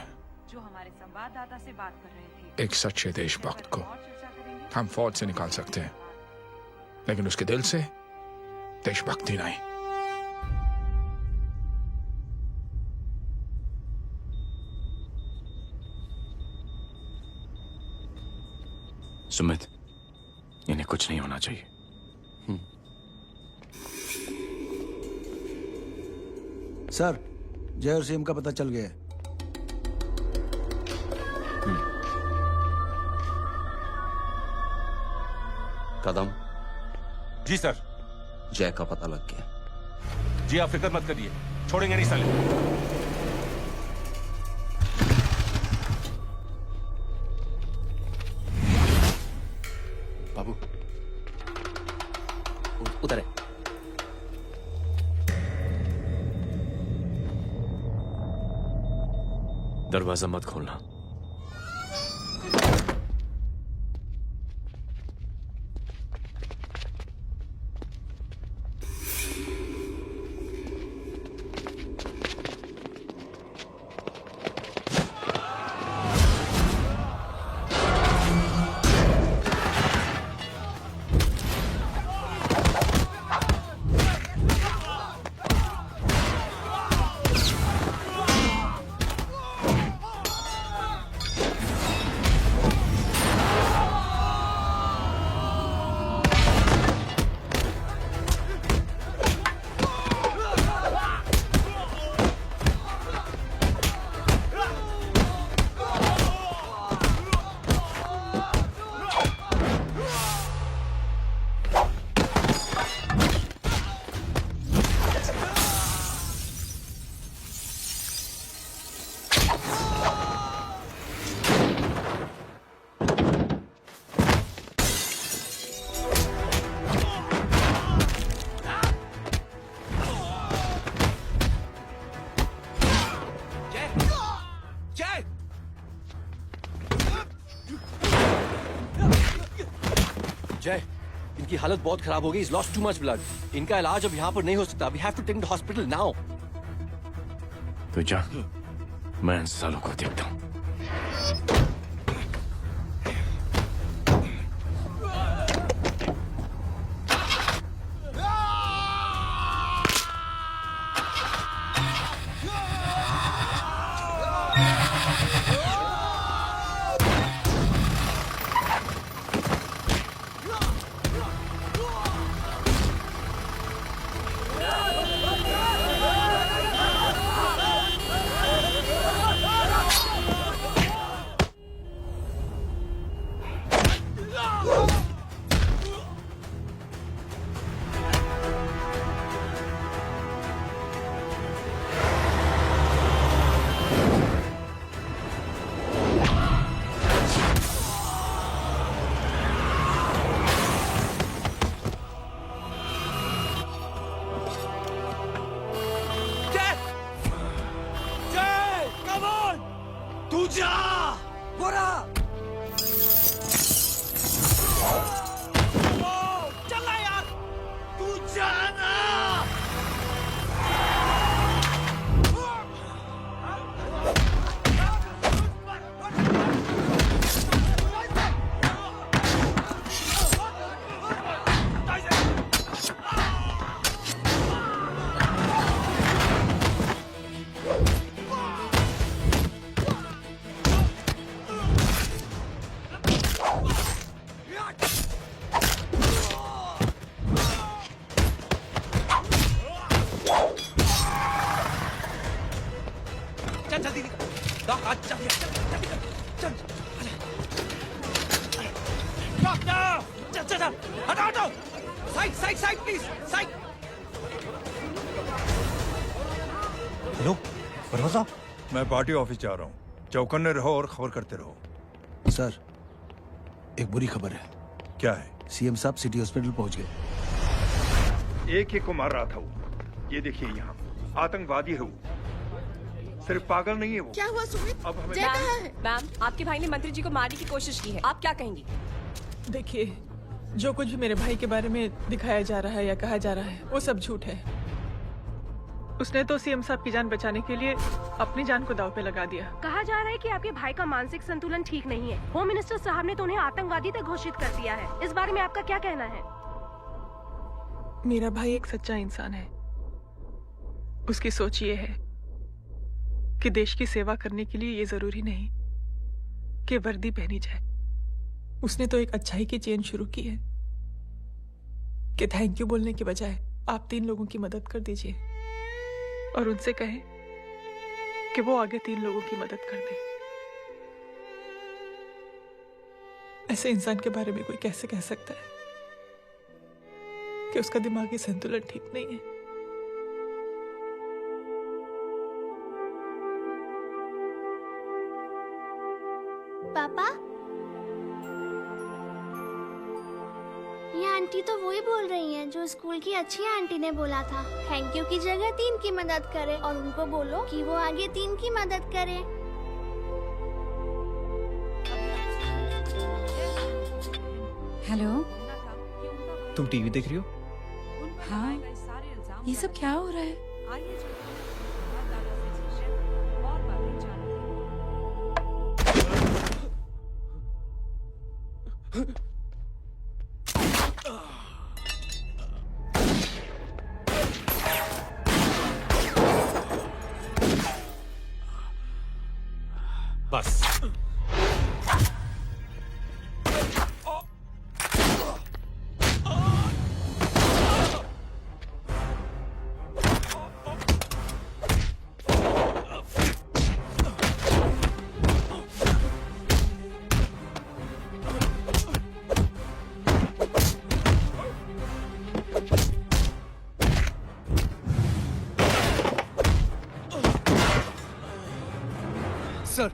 जो हमारे संवाददाता से बात कर रहे थे।
एक सच्चे देशभक्त को हम फौज से निकाल सकते हैं, लेकिन उसके दिल से देशभक्ति नहीं।
सुमित, इन्हें कुछ नहीं होना चाहिए।
सर, जय और सीएम का पता चल गया है।
कदम
जी सर।
जय का पता लग गया।
जी आप फिक्र मत करिए, छोड़ेंगे नहीं साले।
बाबू उधर है।
दरवाजा मत खोलना।
जय, इनकी हालत बहुत खराब हो गई। Is lost too much blood. इनका इलाज अब यहाँ पर नहीं हो सकता। We have to take the hospital now.
तो जा, मैं इन सालों को देखता हूँ।
हेलो परवा साहब, मैं पार्टी ऑफिस जा रहा हूँ। चौकन्ने रहो और खबर करते रहो।
सर, एक बुरी खबर है।
क्या है?
सीएम साहब सिटी हॉस्पिटल पहुंच गए।
एक को मार रहा था वो। ये देखिए यहाँ आतंकवादी है वो। सिर्फ पागल नहीं है वो।
क्या हुआ सुमित?
अब हमें
मैम, आपके भाई ने मंत्री जी को मारने की कोशिश की है, आप क्या कहेंगी?
देखिए, जो कुछ भी मेरे भाई के बारे में दिखाया जा रहा है या कहा जा रहा है वो सब झूठ है। उसने तो सीएम साहब की जान बचाने के लिए अपनी जान को दांव पे लगा दिया।
कहा जा रहा है कि आपके भाई का मानसिक संतुलन ठीक नहीं है। होम मिनिस्टर साहब ने तो उन्हें आतंकवादी तक घोषित कर दिया है। इस बारे में आपका क्या कहना है?
मेरा भाई एक सच्चा इंसान है। उसकी सोच ये है कि देश की सेवा करने के लिए ये जरूरी नहीं कि वर्दी पहनी जाए। उसने तो एक अच्छाई की चेन शुरू की है कि थैंक यू बोलने के बजाय आप 3 लोगों की मदद कर दीजिए और उनसे कहें कि वो आगे 3 लोगों की मदद कर दे। ऐसे इंसान के बारे में कोई कैसे कह सकता है कि उसका दिमागी संतुलन ठीक नहीं है?
पापा, ये आंटी तो वही बोल रही हैं जो स्कूल की अच्छी आंटी ने बोला था। थैंक यू की जगह 3 की मदद करे और उनको बोलो कि वो आगे 3 की मदद करे।
हेलो,
तुम टीवी देख रही हो?
हाँ, ये सब क्या हो रहा है?
बस
सर,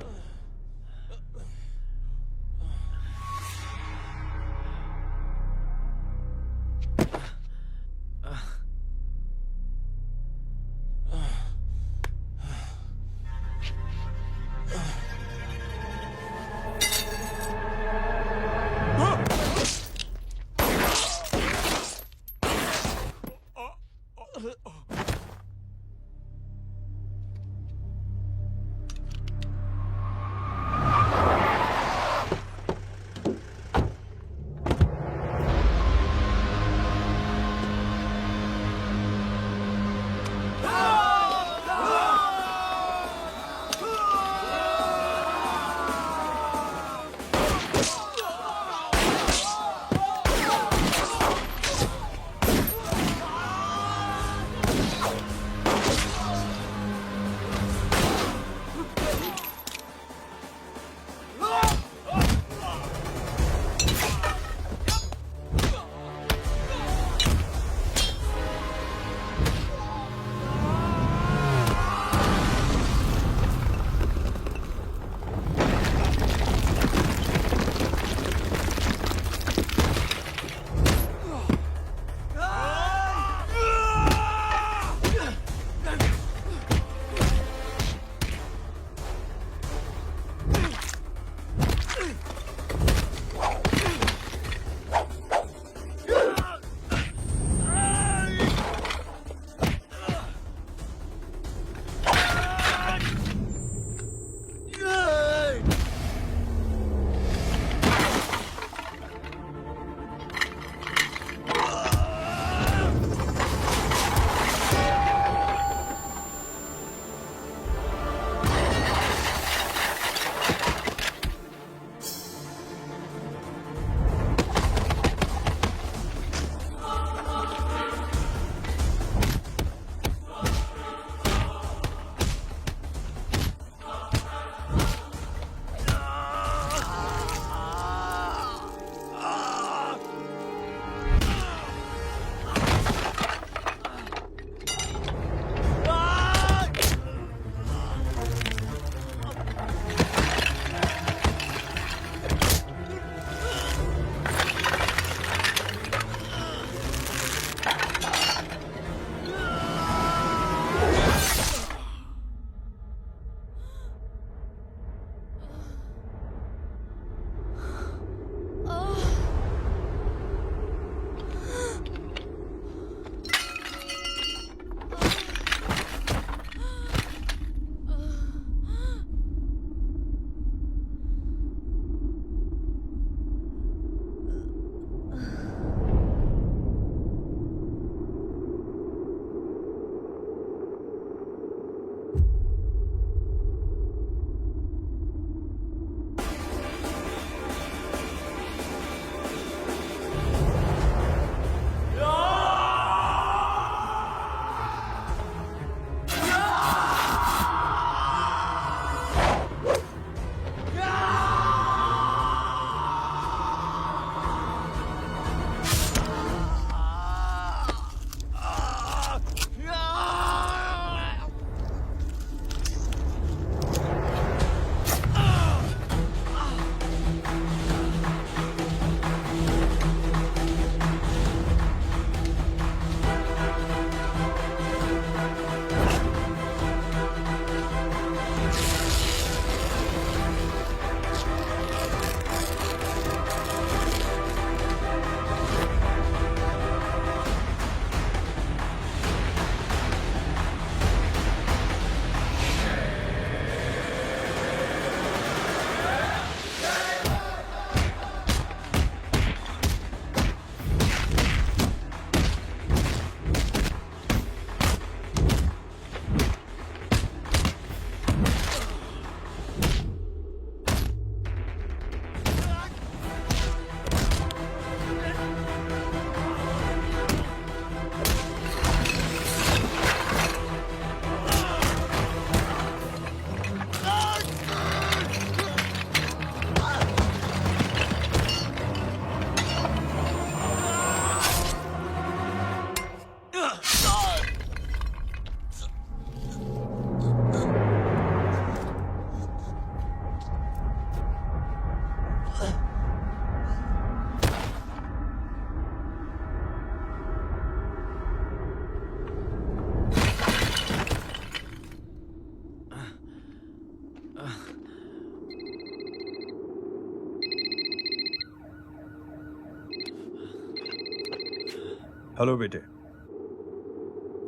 हेलो बेटे।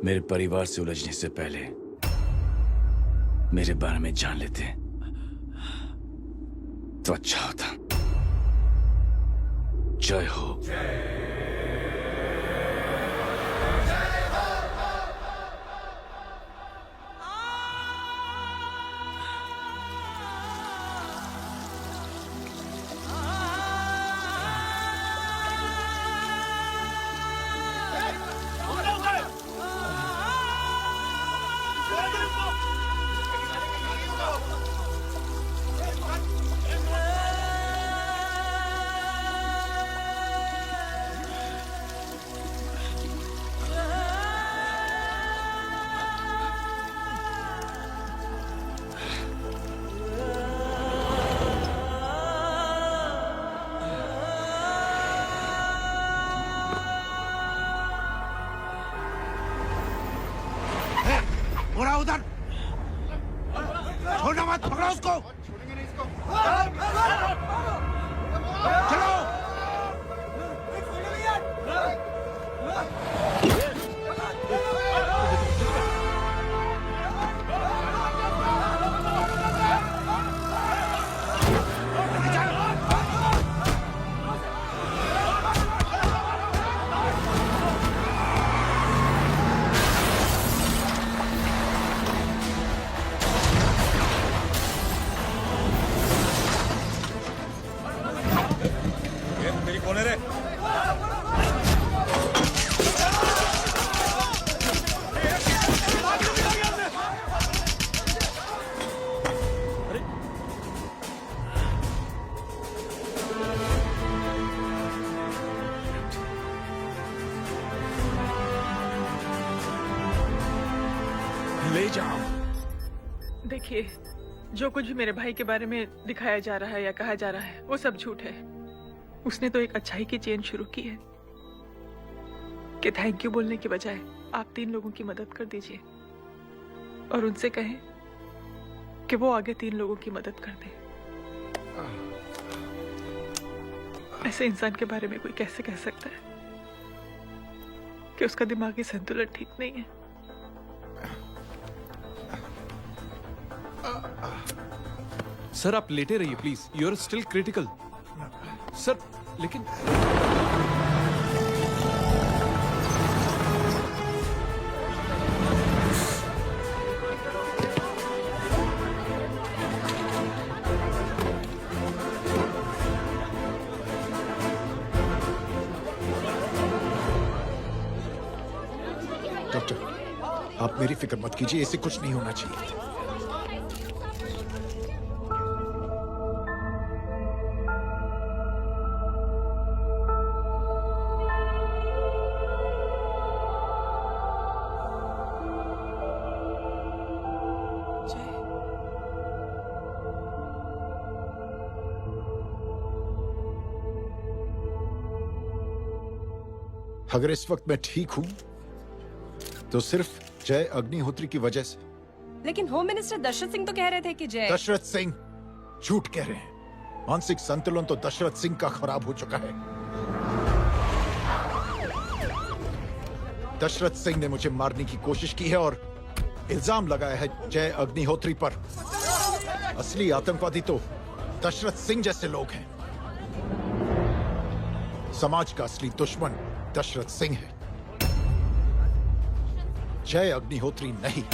मेरे परिवार से उलझने से पहले मेरे बारे में जान लेते तो अच्छा होता। जय हो।
उड़ा उधर, छोड़ना मत, पकड़ो उसको। चलो।
ले जाओ।
देखिए, जो कुछ भी मेरे भाई के बारे में दिखाया जा रहा है या कहा जा रहा है वो सब झूठ है। उसने तो एक अच्छाई की चेन शुरू की है कि थैंक यू बोलने के बजाय आप 3 लोगों की मदद कर दीजिए और उनसे कहें कि वो आगे 3 लोगों की मदद कर दे। ऐसे इंसान के बारे में कोई कैसे कह सकता है कि उसका दिमागी संतुलन ठीक नहीं है?
सर आप लेटे रहिए please, you are still critical. Sir लेकिन
डॉक्टर, आप मेरी फिक्र मत कीजिए, इससे कुछ नहीं होना चाहिए। अगर इस वक्त मैं ठीक हूं तो सिर्फ जय अग्निहोत्री की वजह से।
लेकिन होम मिनिस्टर दशरथ सिंह तो कह रहे थे कि जय।
दशरथ सिंह झूठ कह रहे हैं। मानसिक संतुलन तो दशरथ सिंह का खराब हो चुका है। दशरथ सिंह ने मुझे मारने की कोशिश की है और इल्जाम लगाया है जय अग्निहोत्री पर। असली आतंकवादी तो दशरथ सिंह जैसे लोग हैं। समाज का असली दुश्मन दशरथ सिंह है, जय अग्निहोत्री नहीं।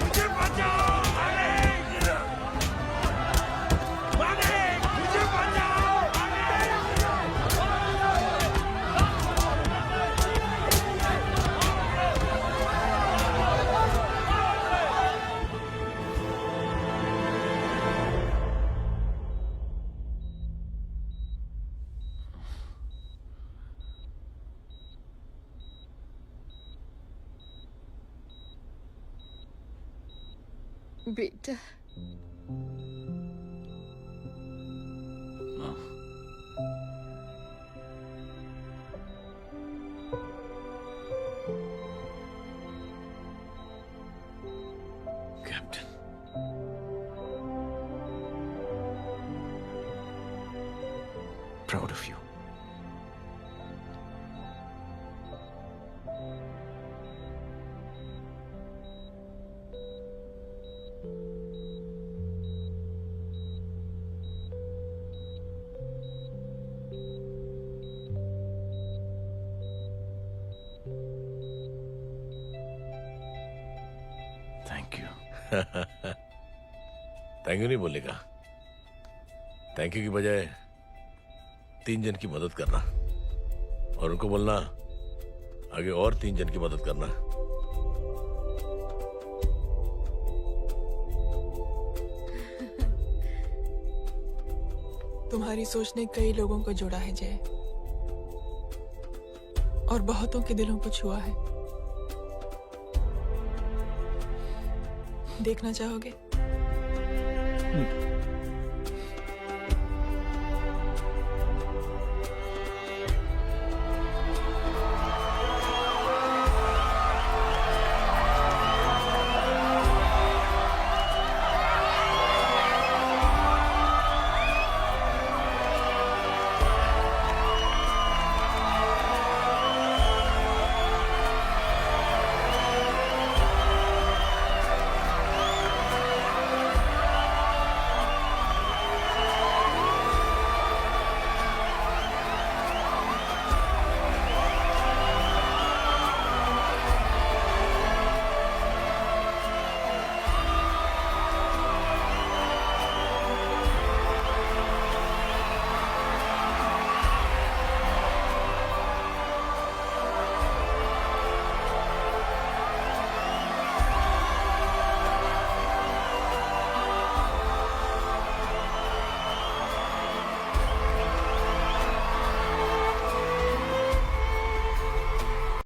मुझे
बेटा
captain, proud of you. Thank you.
Thank you नहीं बोलेगा। थैंक यू की बजाय 3 जन की मदद करना और उनको बोलना आगे और 3 जन की मदद करना।
तुम्हारी सोच ने कई लोगों को जोड़ा है जय, और बहुतों के दिलों को छुआ है। देखना चाहोगे?